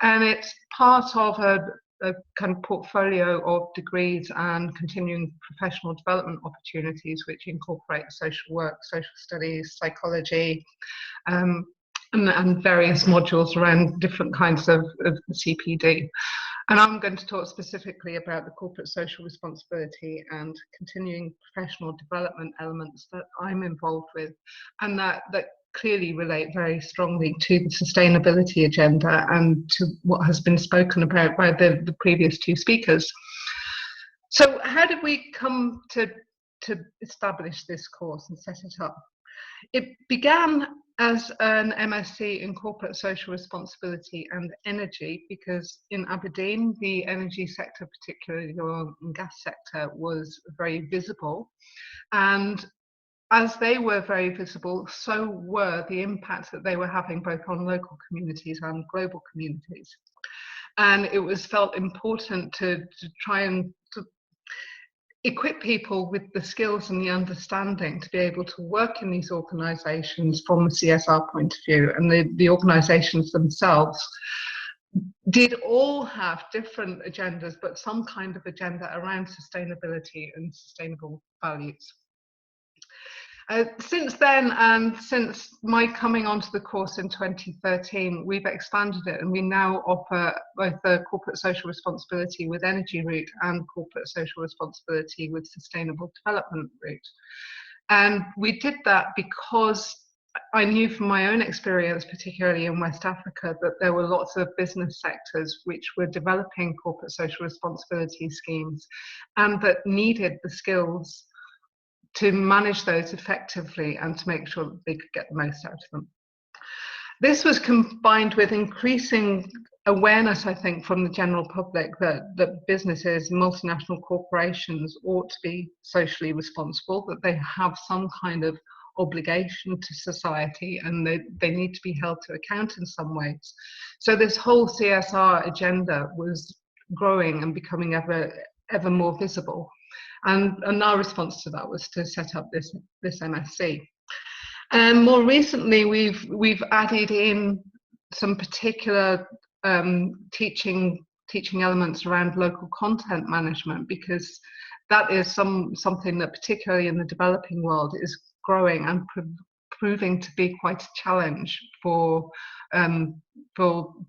And it's part of a kind of portfolio of degrees and continuing professional development opportunities, which incorporate social work, social studies, psychology, and various modules around different kinds of CPD. And I'm going to talk specifically about the corporate social responsibility and continuing professional development elements that I'm involved with, and that clearly relate very strongly to the sustainability agenda and to what has been spoken about by the previous two speakers. So how did we come to establish this course and set it up? It began as an MSc in Corporate Social Responsibility and Energy, because in Aberdeen, the energy sector, particularly the oil and gas sector, was very visible. And as they were very visible, so were the impacts that they were having both on local communities and global communities. And it was felt important to try and equip people with the skills and the understanding to be able to work in these organisations from a CSR point of view. And the organisations themselves did all have different agendas, but some kind of agenda around sustainability and sustainable values. Since then, and since my coming onto the course in 2013, we've expanded it, and we now offer both the corporate social responsibility with energy route and corporate social responsibility with sustainable development route. And we did that because I knew from my own experience, particularly in West Africa, that there were lots of business sectors which were developing corporate social responsibility schemes and that needed the skills to manage those effectively and to make sure that they could get the most out of them. This was combined with increasing awareness, I think, from the general public that businesses, multinational corporations ought to be socially responsible, that they have some kind of obligation to society and they need to be held to account in some ways. So this whole CSR agenda was growing and becoming ever more visible. And our response to that was to set up this MSc. And more recently, we've added in some particular teaching elements around local content management, because that is something that, particularly in the developing world, is growing and proving to be quite a challenge for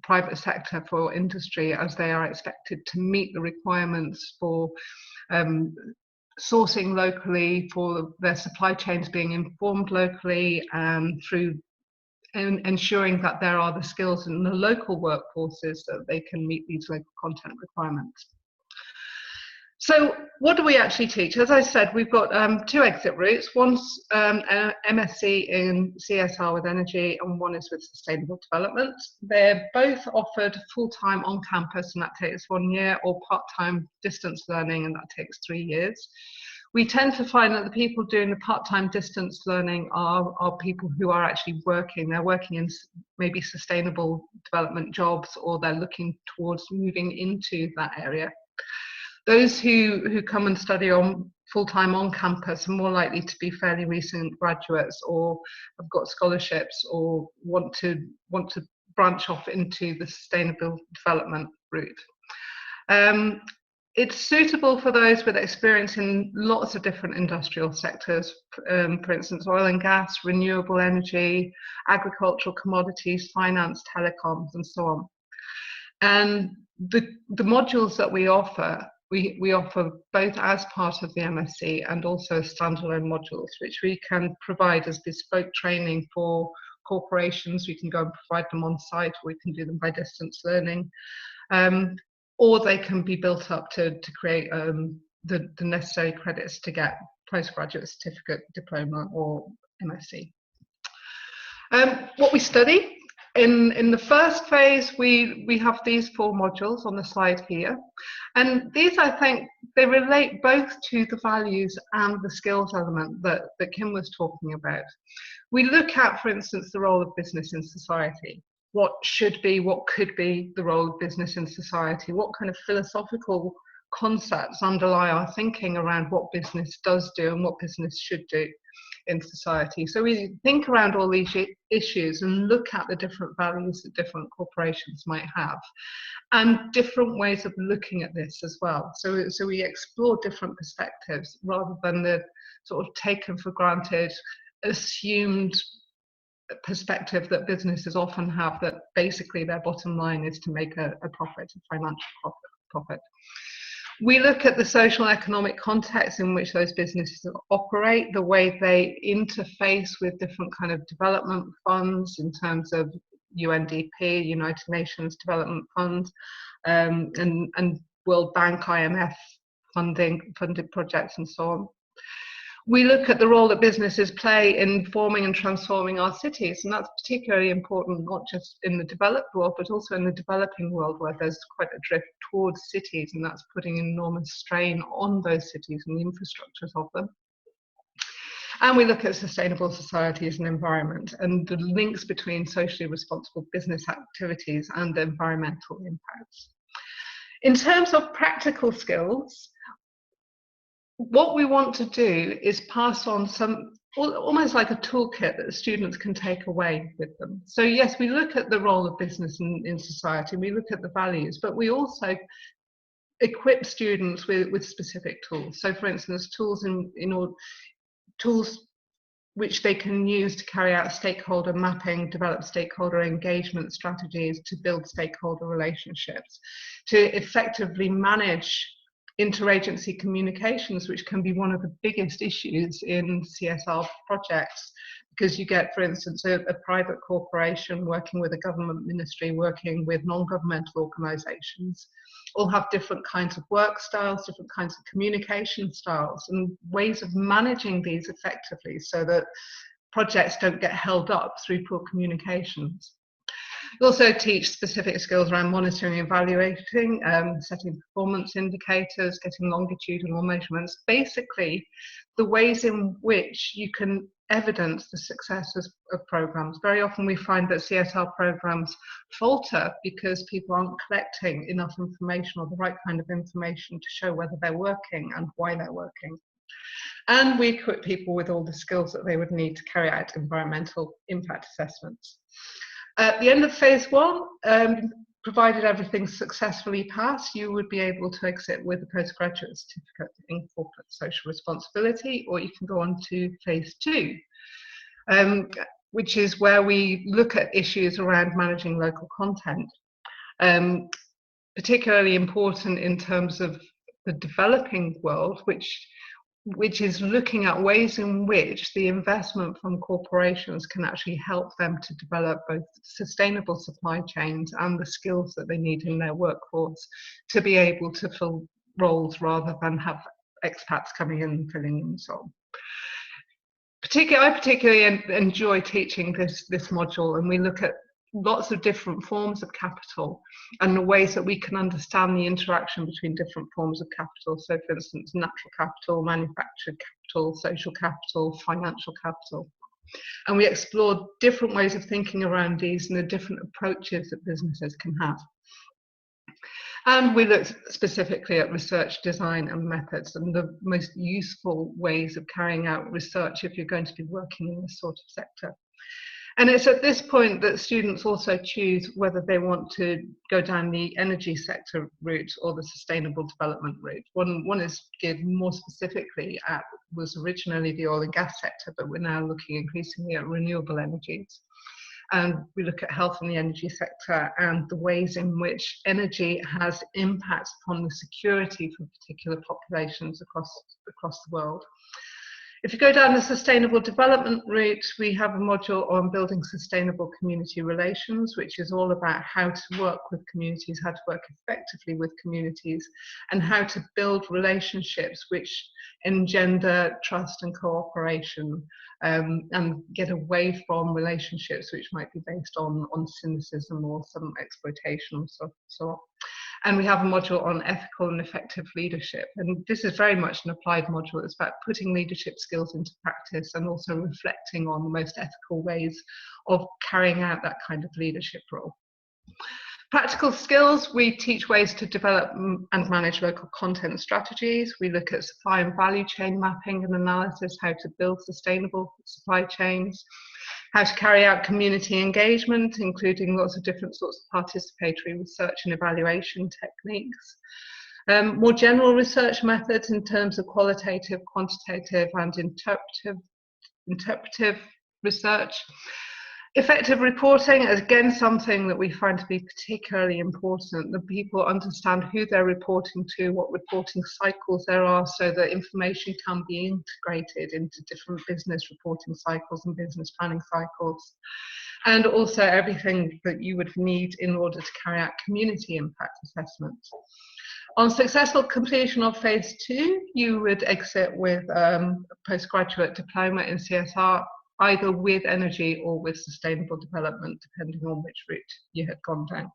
private sector, for industry, as they are expected to meet the requirements for sourcing locally, for their supply chains being informed locally, and through ensuring that there are the skills in the local workforces that they can meet these local content requirements. So what do we actually teach? As I said, we've got 2 exit routes. One's an MSc in CSR with energy, and one is with sustainable development. They're both offered full-time on campus, and that takes 1 year, or part-time distance learning, and that takes 3 years. We tend to find that the people doing the part-time distance learning are people who are actually working. They're working in maybe sustainable development jobs, or they're looking towards moving into that area. Those who come and study on full-time on campus are more likely to be fairly recent graduates, or have got scholarships, or want to branch off into the sustainable development route. It's suitable for those with experience in lots of different industrial sectors, for instance, oil and gas, renewable energy, agricultural commodities, finance, telecoms, and so on. And the modules that we offer, we offer both as part of the MSc and also as standalone modules, which we can provide as bespoke training for corporations. We can go and provide them on site, or we can do them by distance learning, or they can be built up to create the necessary credits to get postgraduate certificate, diploma, or MSc. What we study in the first phase, we have these 4 modules on the slide here, and these, I think, they relate both to the values and the skills element that Kim was talking about. We look at, for instance, the role of business in society. What should be, what could be the role of business in society? What kind of philosophical concepts underlie our thinking around what business does do and what business should do in society? So we think around all these issues and look at the different values that different corporations might have, and different ways of looking at this as well. So we explore different perspectives rather than the sort of taken for granted, assumed perspective that businesses often have, that basically their bottom line is to make a profit, a financial profit. We look at the social and economic context in which those businesses operate, the way they interface with different kind of development funds in terms of UNDP, United Nations Development Fund, and World Bank, IMF funded projects, and so on. We look at the role that businesses play in forming and transforming our cities, and that's particularly important not just in the developed world, but also in the developing world, where there's quite a drift towards cities, and that's putting enormous strain on those cities and the infrastructures of them. And we look at sustainable societies and environment, and the links between socially responsible business activities and environmental impacts. In terms of practical skills, what we want to do is pass on some, almost like a toolkit that students can take away with them. So yes, we look at the role of business in society, we look at the values, but we also equip students with specific tools. So for instance, tools which they can use to carry out stakeholder mapping, develop stakeholder engagement strategies, to build stakeholder relationships, to effectively manage interagency communications, which can be one of the biggest issues in CSR projects, because you get, for instance, a private corporation working with a government ministry, working with non-governmental organisations, all have different kinds of work styles, different kinds of communication styles, and ways of managing these effectively so that projects don't get held up through poor communications. We also teach specific skills around monitoring and evaluating, setting performance indicators, getting longitudinal measurements, basically the ways in which you can evidence the successes of programs. Very often we find that CSR programs falter because people aren't collecting enough information or the right kind of information to show whether they're working and why they're working. And we equip people with all the skills that they would need to carry out environmental impact assessments. At the end of phase 1, provided everything successfully passed, you would be able to exit with a postgraduate certificate in corporate social responsibility, or you can go on to phase 2, which is where we look at issues around managing local content. Particularly important in terms of the developing world, which is looking at ways in which the investment from corporations can actually help them to develop both sustainable supply chains and the skills that they need in their workforce to be able to fill roles rather than have expats coming in and filling in. So I particularly enjoy teaching this module, and we look at lots of different forms of capital and the ways that we can understand the interaction between different forms of capital. So for instance, natural capital, manufactured capital, social capital, financial capital. And we explored different ways of thinking around these and the different approaches that businesses can have. And we looked specifically at research design and methods and the most useful ways of carrying out research if you're going to be working in this sort of sector. And it's at this point that students also choose whether they want to go down the energy sector route or the sustainable development route. One is geared more specifically at, was originally the oil and gas sector, but we're now looking increasingly at renewable energies. And we look at health in the energy sector and the ways in which energy has impacts upon the security for particular populations across the world. If you go down the sustainable development route, we have a module on building sustainable community relations, which is all about how to work with communities, how to work effectively with communities, and how to build relationships which engender trust and cooperation, and get away from relationships which might be based on cynicism or some exploitation, so on. And we have a module on ethical and effective leadership. And this is very much an applied module. It's about putting leadership skills into practice and also reflecting on the most ethical ways of carrying out that kind of leadership role. Practical skills, we teach ways to develop and manage local content strategies. We look at supply and value chain mapping and analysis, how to build sustainable supply chains, how to carry out community engagement, including lots of different sorts of participatory research and evaluation techniques. More general research methods in terms of qualitative, quantitative, and interpretive research. Effective reporting is again something that we find to be particularly important, that people understand who they're reporting to, what reporting cycles there are, so that information can be integrated into different business reporting cycles and business planning cycles, and also everything that you would need in order to carry out community impact assessments. On successful completion of phase 2, you would exit with a postgraduate diploma in CSR, either with energy or with sustainable development, depending on which route you had gone down.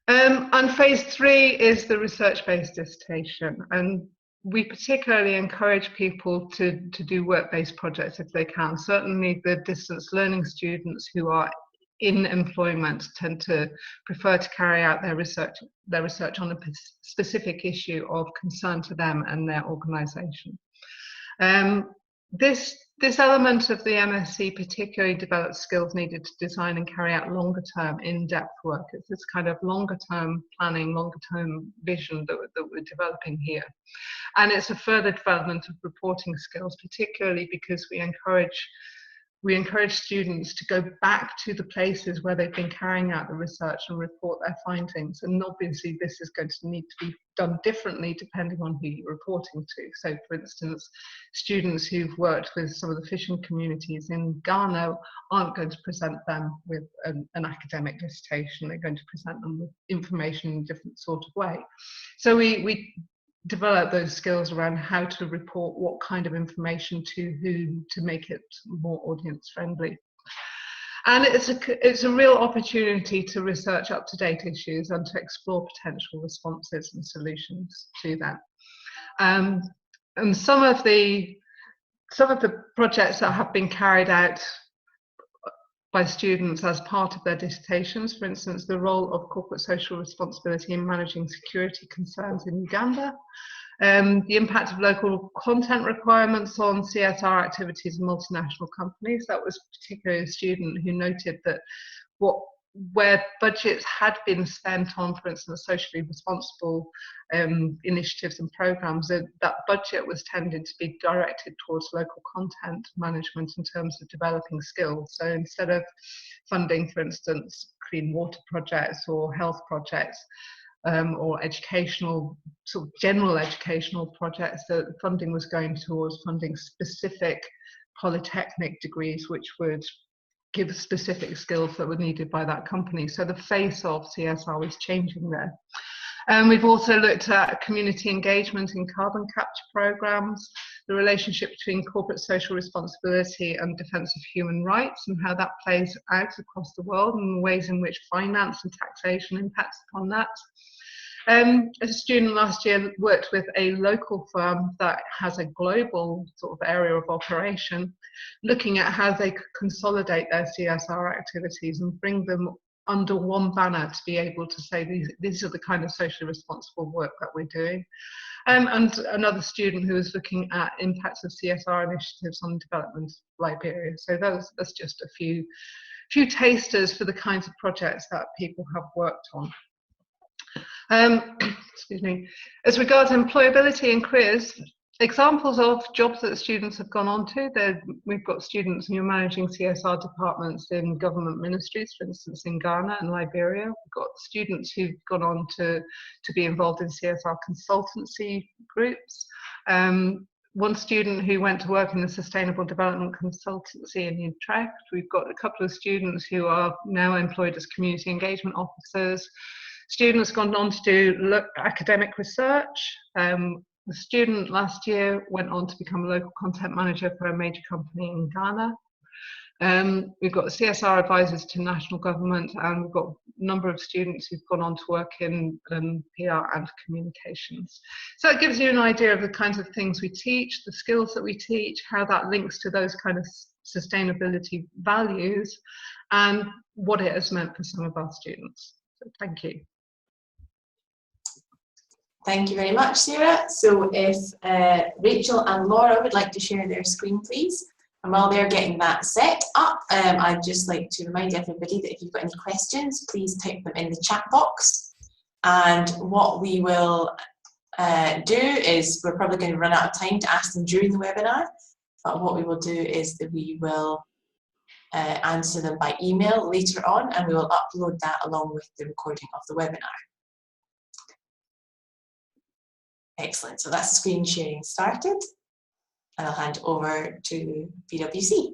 And phase 3 is the research-based dissertation. And we particularly encourage people to do work-based projects if they can. Certainly the distance learning students who are in employment tend to prefer to carry out their research on a specific issue of concern to them and their organisation. This element of the MSc particularly develops skills needed to design and carry out longer term in-depth work. It's this kind of longer term planning, longer term vision that we're developing here. And it's a further development of reporting skills, particularly because we encourage we encourage students to go back to the places where they've been carrying out the research and report their findings. And obviously this is going to need to be done differently depending on who you're reporting to. So for instance, students who've worked with some of the fishing communities in Ghana aren't going to present them with an academic dissertation. They're going to present them with information in a different sort of way. So we develop those skills around how to report what kind of information to whom to make it more audience friendly. And it's a real opportunity to research up-to-date issues and to explore potential responses and solutions to them. And some of the projects that have been carried out by students as part of their dissertations, for instance, the role of corporate social responsibility in managing security concerns in Uganda, the impact of local content requirements on CSR activities in multinational companies. That was particularly a student who noted that where budgets had been spent on, for instance, socially responsible initiatives and programs, that budget was tended to be directed towards local content management in terms of developing skills. So instead of funding, for instance, clean water projects or health projects, or educational, sort of general educational projects, the funding was going towards funding specific polytechnic degrees which would give specific skills that were needed by that company. So the face of CSR is changing there. We've also looked at community engagement in carbon capture programs, the relationship between corporate social responsibility and defence of human rights, and how that plays out across the world, and the ways in which finance and taxation impacts upon that. As a student last year, worked with a local firm that has a global sort of area of operation, looking at how they could consolidate their CSR activities and bring them under one banner to be able to say these are the kind of socially responsible work that we're doing. And another student who was looking at impacts of CSR initiatives on development of Liberia. So that's just a few tasters for the kinds of projects that people have worked on. Excuse me. As regards employability and careers, examples of jobs that students have gone on to, we've got students who are managing CSR departments in government ministries, for instance, in Ghana and Liberia. We've got students who've gone on to be involved in CSR consultancy groups. One student who went to work in the Sustainable Development Consultancy in Utrecht. We've got a couple of students who are now employed as community engagement officers. Students gone on to do academic research. The student last year went on to become a local content manager for a major company in Ghana. We've got CSR advisors to national government, and we've got a number of students who've gone on to work in PR and communications. So it gives you an idea of the kinds of things we teach, the skills that we teach, how that links to those kind of sustainability values, and what it has meant for some of our students. So thank you. Thank you very much, Sarah. So if Rachel and Laura would like to share their screen, please. And while they're getting that set up, I'd just like to remind everybody that if you've got any questions, please type them in the chat box. And what we will do is, we're probably going to run out of time to ask them during the webinar, but what we will do is that we will answer them by email later on, and we will upload that along with the recording of the webinar. Excellent, so that's screen sharing started, and I'll hand over to PwC.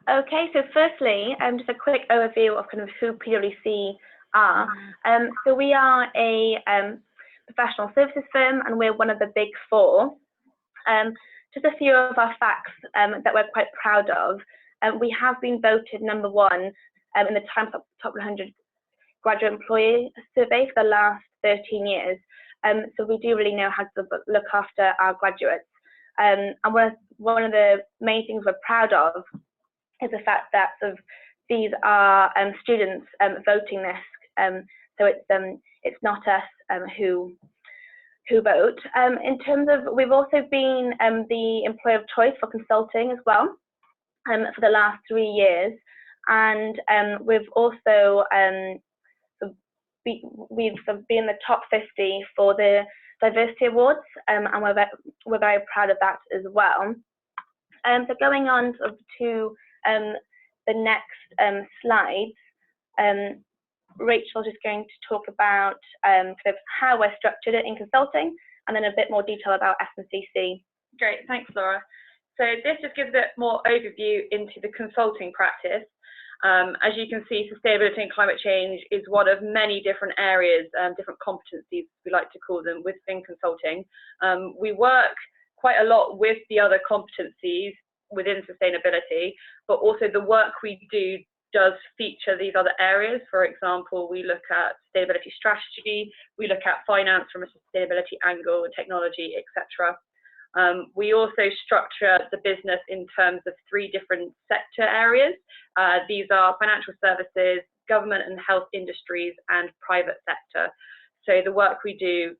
Okay, so firstly, just a quick overview of kind of who PwC are. So we are a professional services firm, and we're one of the big four. Just a few of our facts that we're quite proud of. We have been voted #1 in the Times Top 100 Graduate Employee Survey for the last 13 years. So we do really know how to look after our graduates. And one of the main things we're proud of is the fact that these are students voting this. So it's not us who vote. In terms of, we've also been the employer of choice for consulting as well. For the last 3 years, and we've also we've been in the top 50 for the diversity awards, and we're very proud of that as well. So going on to the next slides, Rachel's just going to talk about kind of how we're structured in consulting, and then a bit more detail about S&CC. Great, thanks, Laura. So this just gives a bit more overview into the consulting practice. As you can see, sustainability and climate change is one of many different areas, different competencies, we like to call them, within consulting. We work quite a lot with the other competencies within sustainability, but also the work we do does feature these other areas. For example, we look at sustainability strategy, we look at finance from a sustainability angle, technology, etc. We also structure the business in terms of 3 different sector areas. These are financial services, government and health industries, and private sector. So the work we do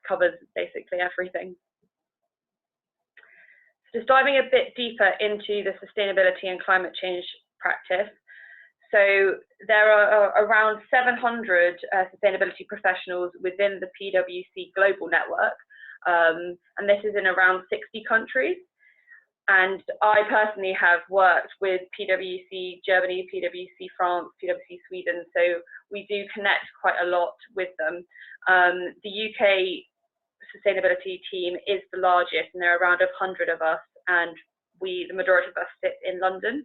covers basically everything. Just diving a bit deeper into the sustainability and climate change practice. So there are around 700 sustainability professionals within the PwC global network, and this is in around 60 countries. And I personally have worked with PwC Germany, PwC France, PwC Sweden, so we do connect quite a lot with them. The UK sustainability team is the largest, and there are around 100 of us, and the majority of us sit in London.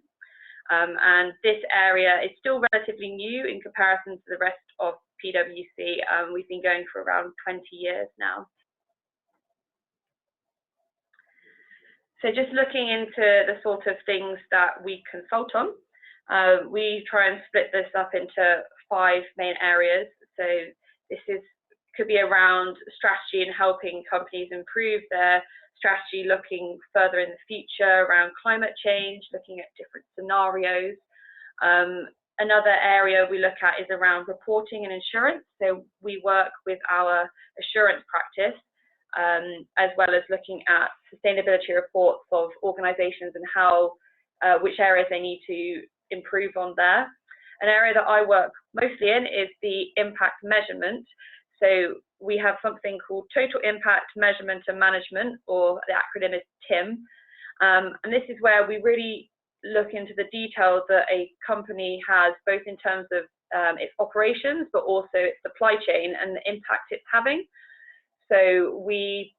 And this area is still relatively new in comparison to the rest of PwC. We've been going for around 20 years now. So just looking into the sort of things that we consult on, we try and split this up into 5 main areas. So this could be around strategy and helping companies improve their strategy, looking further in the future around climate change, looking at different scenarios. Another area we look at is around reporting and insurance. So we work with our assurance practice, as well as looking at sustainability reports of organisations and how, which areas they need to improve on there. An area that I work mostly in is the impact measurement. So we have something called Total Impact Measurement and Management, or the acronym is TIM. And this is where we really look into the details that a company has, both in terms of its operations, but also its supply chain and the impact it's having. So we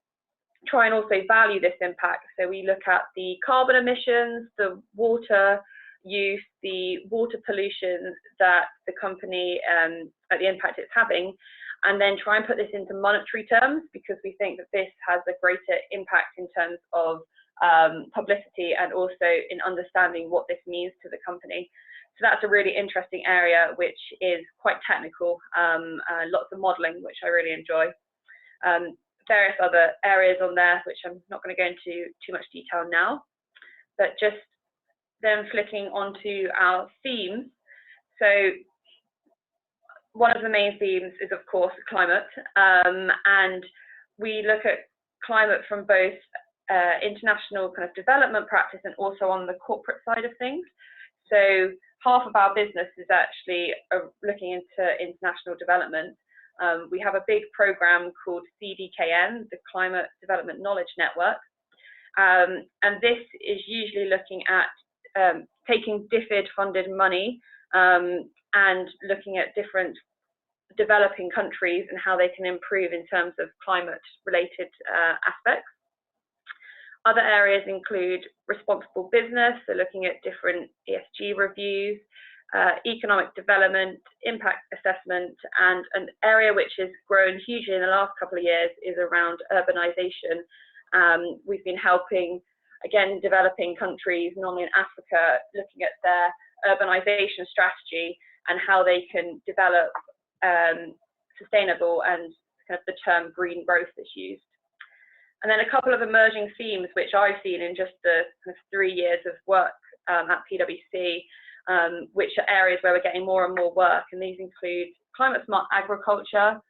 try and also value this impact. So we look at the carbon emissions, the water use, the water pollution that the company, the impact it's having, and then try and put this into monetary terms, because we think that this has a greater impact in terms of publicity and also in understanding what this means to the company. So that's a really interesting area, which is quite technical, lots of modelling, which I really enjoy. Various other areas on there, which I'm not going to go into too much detail now, but just then flicking onto our themes. So one of the main themes is, of course, climate, and we look at climate from both international kind of development practice and also on the corporate side of things. So half of our business is actually looking into international development. We have a big program called CDKN, the Climate Development Knowledge Network, and this is usually looking at taking DFID-funded money and looking at different developing countries and how they can improve in terms of climate-related aspects. Other areas include responsible business, so looking at different ESG reviews, economic development, impact assessment, and an area which has grown hugely in the last couple of years is around urbanisation. We've been helping, again, developing countries, normally in Africa, looking at their urbanisation strategy and how they can develop sustainable, and kind of the term green growth is used. And then a couple of emerging themes which I've seen in just the kind of 3 years of work at PwC, which are areas where we're getting more and more work, and these include climate smart agriculture,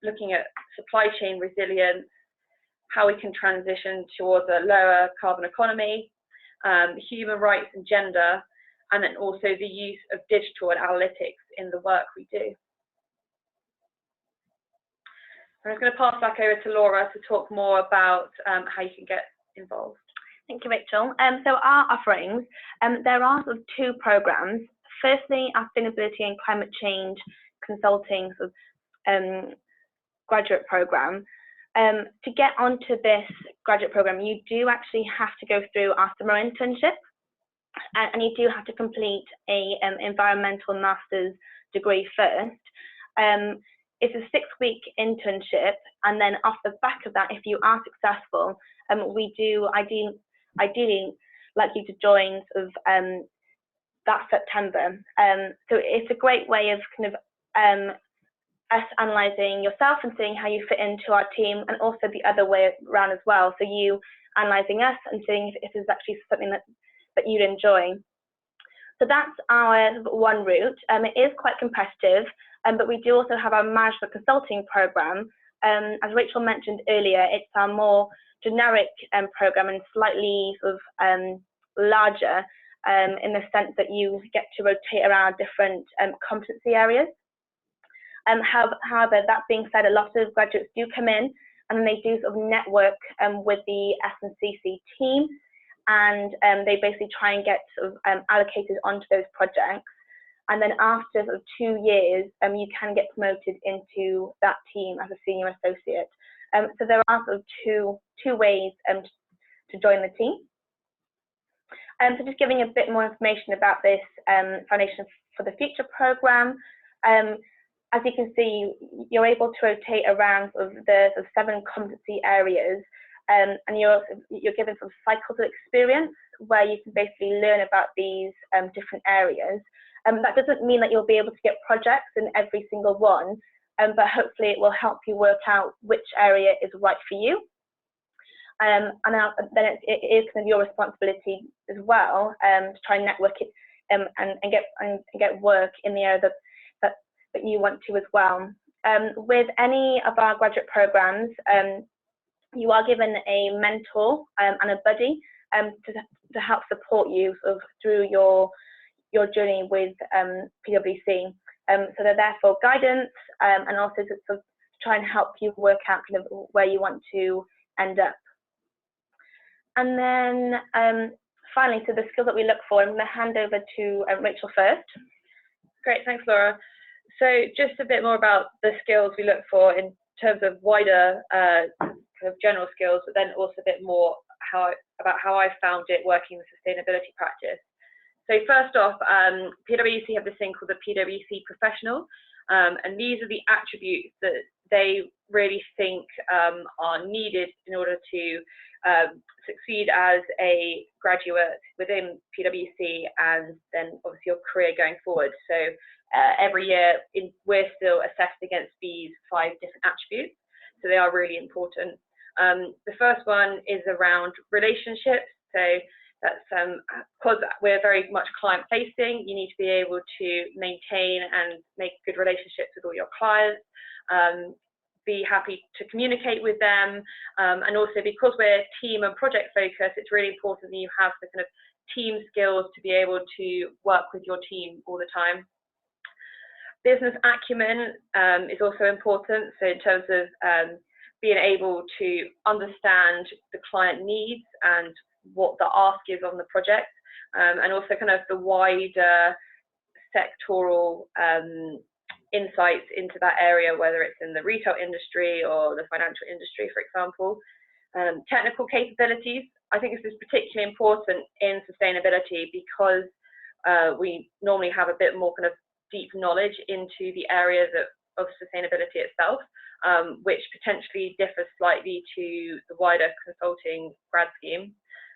looking at supply chain resilience, how we can transition towards a lower carbon economy, human rights and gender, and then also the use of digital and analytics in the work we do. I'm just going to pass back over to Laura to talk more about how you can get involved. Thank you, Rachel. So our offerings, there are sort of two programs. Firstly, our sustainability and climate change consulting sort of, graduate program. To get onto this graduate program, you do actually have to go through our summer internship, and you do have to complete a environmental master's degree first. It's a 6-week internship, and then off the back of that, if you are successful, we do ideally like you to join sort of that September. So it's a great way of kind of us analysing yourself and seeing how you fit into our team, and also the other way around as well. So you analysing us and seeing if there's actually something that you'd enjoy. So that's our one route. It is quite competitive, but we do also have our management consulting program. As Rachel mentioned earlier, it's our more generic program and slightly sort of larger in the sense that you get to rotate around different competency areas. However, that being said, a lot of graduates do come in and then they do sort of network with the S&CC team, and they basically try and get sort of allocated onto those projects. And then after sort of 2 years, you can get promoted into that team as a senior associate. So there are sort of two ways to join the team. So just giving a bit more information about this Foundation for the Future program. As you can see, you're able to rotate around sort of the 7 competency areas, and you're given some cycles of experience where you can basically learn about these different areas. That doesn't mean that you'll be able to get projects in every single one, but hopefully it will help you work out which area is right for you. And then it is kind of your responsibility as well to try and network it and get work in the area that you want to as well. With any of our graduate programs, you are given a mentor and a buddy to help support you sort of through your journey with PwC. So they're there for guidance and also to sort of try and help you work out kind of where you want to end up. And then finally, so the skills that we look for, I'm going to hand over to Rachel first. Great, thanks, Laura. So just a bit more about the skills we look for in terms of wider kind of general skills, but then also a bit more about how I found it working with sustainability practice. So first off, PwC have this thing called the PwC Professional, and these are the attributes that they really think are needed in order to succeed as a graduate within PwC, and then obviously your career going forward. So every year we're still assessed against these 5 different attributes, so they are really important. The first one is around relationships. So that's because we're very much client facing, you need to be able to maintain and make good relationships with all your clients, be happy to communicate with them, and also because we're team and project focused, it's really important that you have the kind of team skills to be able to work with your team all the time. Business acumen is also important, so in terms of being able to understand the client needs and what the ask is on the project, and also kind of the wider sectoral insights into that area, whether it's in the retail industry or the financial industry, for example. Technical capabilities, I think this is particularly important in sustainability because we normally have a bit more kind of deep knowledge into the areas of sustainability itself, which potentially differs slightly to the wider consulting grad scheme.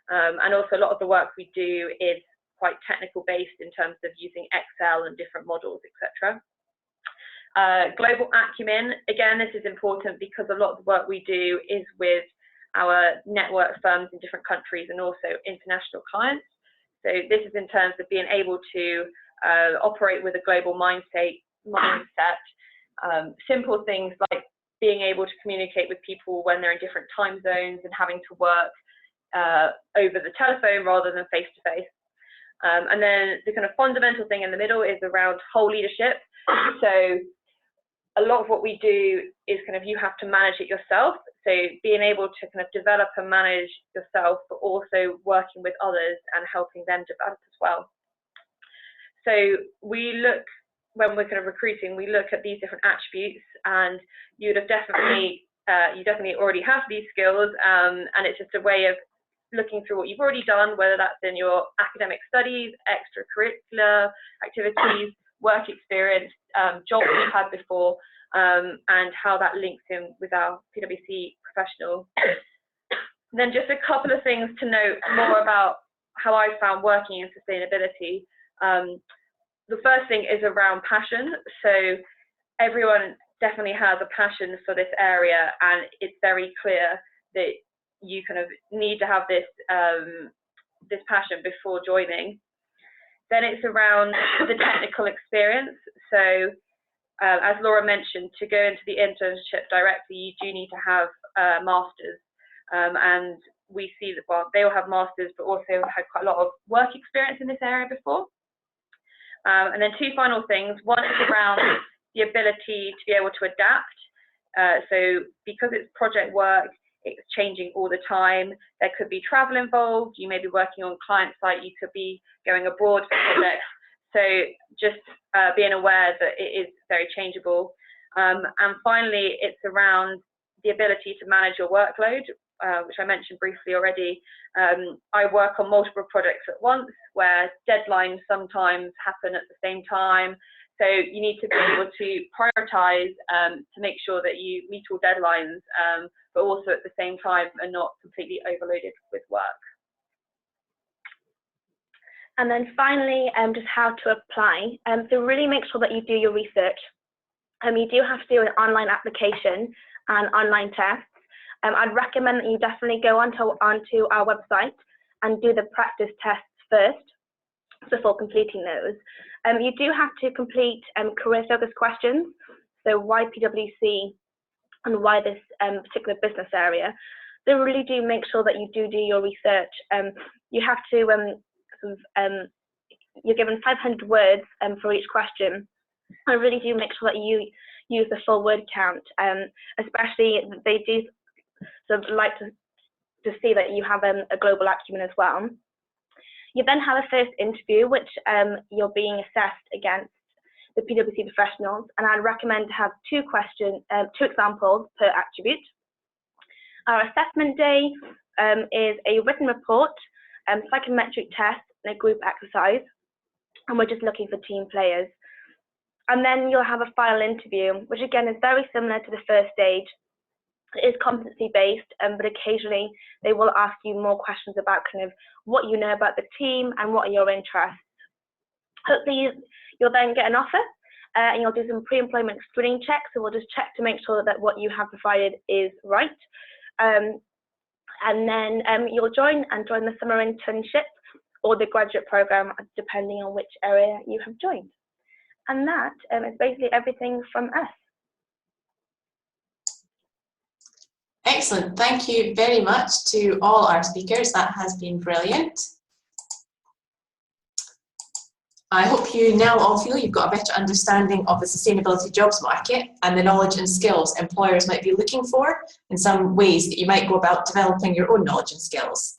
And also a lot of the work we do is quite technical based in terms of using Excel and different models, etc. Global acumen, again, this is important because a lot of the work we do is with our network firms in different countries and also international clients. So this is in terms of being able to operate with a global mindset. Simple things like being able to communicate with people when they're in different time zones and having to work over the telephone rather than face to face. And then the kind of fundamental thing in the middle is around whole leadership. So a lot of what we do is kind of you have to manage it yourself. So being able to kind of develop and manage yourself, but also working with others and helping them develop as well. So we look, when we're kind of recruiting, we look at these different attributes, and you would have definitely, you definitely already have these skills, and it's just a way of looking through what you've already done, whether that's in your academic studies, extracurricular activities, work experience, jobs you've had before, and how that links in with our PwC professional. And then just a couple of things to note more about how I found working in sustainability. The first thing is around passion. So everyone definitely has a passion for this area, and it's very clear that you kind of need to have this this passion before joining. Then it's around the technical experience. So as Laura mentioned, to go into the internship directly, you do need to have a master's, and we see that, well, they all have masters, but also had quite a lot of work experience in this area before. And then two final things. One is around the ability to be able to adapt. So because it's project work, it's changing all the time. There could be travel involved. You may be working on client site. You could be going abroad for projects. So just being aware that it is very changeable. And finally, it's around the ability to manage your workload, which I mentioned briefly already. I work on multiple projects at once, where deadlines sometimes happen at the same time. So you need to be able to prioritize to make sure that you meet all deadlines, but also at the same time are not completely overloaded with work. And then finally, just how to apply. So really make sure that you do your research. You do have to do an online application and online tests. I'd recommend that you definitely go onto our website and do the practice tests first before completing those. You do have to complete career-focused questions. So why PwC and why this particular business area. So really do make sure that you do your research. You have to, you're given 500 words for each question. I really do make sure that you use the full word count, especially they do sort of like to see that you have a global acumen as well. You then have a first interview, which you're being assessed against the PwC professionals, and I'd recommend to have two examples per attribute. Our assessment day is a written report, psychometric test, and a group exercise, and we're just looking for team players. And then you'll have a final interview, which again is very similar to the first stage. It is competency-based, but occasionally they will ask you more questions about kind of what you know about the team and what are your interests. Hopefully you'll then get an offer, and you'll do some pre-employment screening checks, so we'll just check to make sure that what you have provided is right. And then you'll join the summer internship or the graduate program, depending on which area you have joined. And that is basically everything from us. Excellent. Thank you very much to all our speakers. That has been brilliant. I hope you now all feel you've got a better understanding of the sustainability jobs market and the knowledge and skills employers might be looking for in some ways that you might go about developing your own knowledge and skills.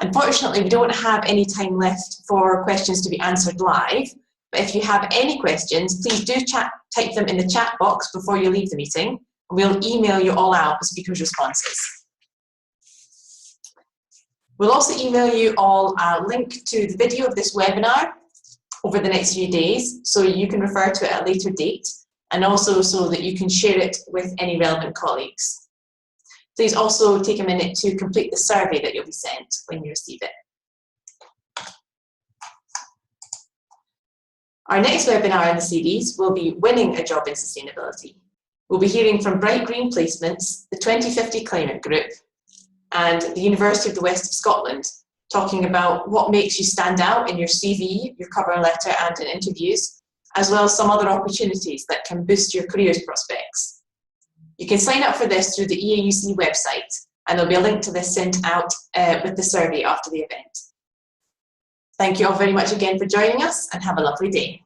Unfortunately, we don't have any time left for questions to be answered live, but if you have any questions, please do type them in the chat box before you leave the meeting. We'll email you all out the speakers' responses. We'll also email you all a link to the video of this webinar over the next few days, so you can refer to it at a later date, and also so that you can share it with any relevant colleagues. Please also take a minute to complete the survey that you'll be sent when you receive it. Our next webinar in the series will be Winning a Job in Sustainability. We'll be hearing from Bright Green Placements, the 2050 Climate Group, and the University of the West of Scotland, talking about what makes you stand out in your CV, your cover letter, and in interviews, as well as some other opportunities that can boost your careers prospects. You can sign up for this through the EAUC website, and there'll be a link to this sent out with the survey after the event. Thank you all very much again for joining us, and have a lovely day.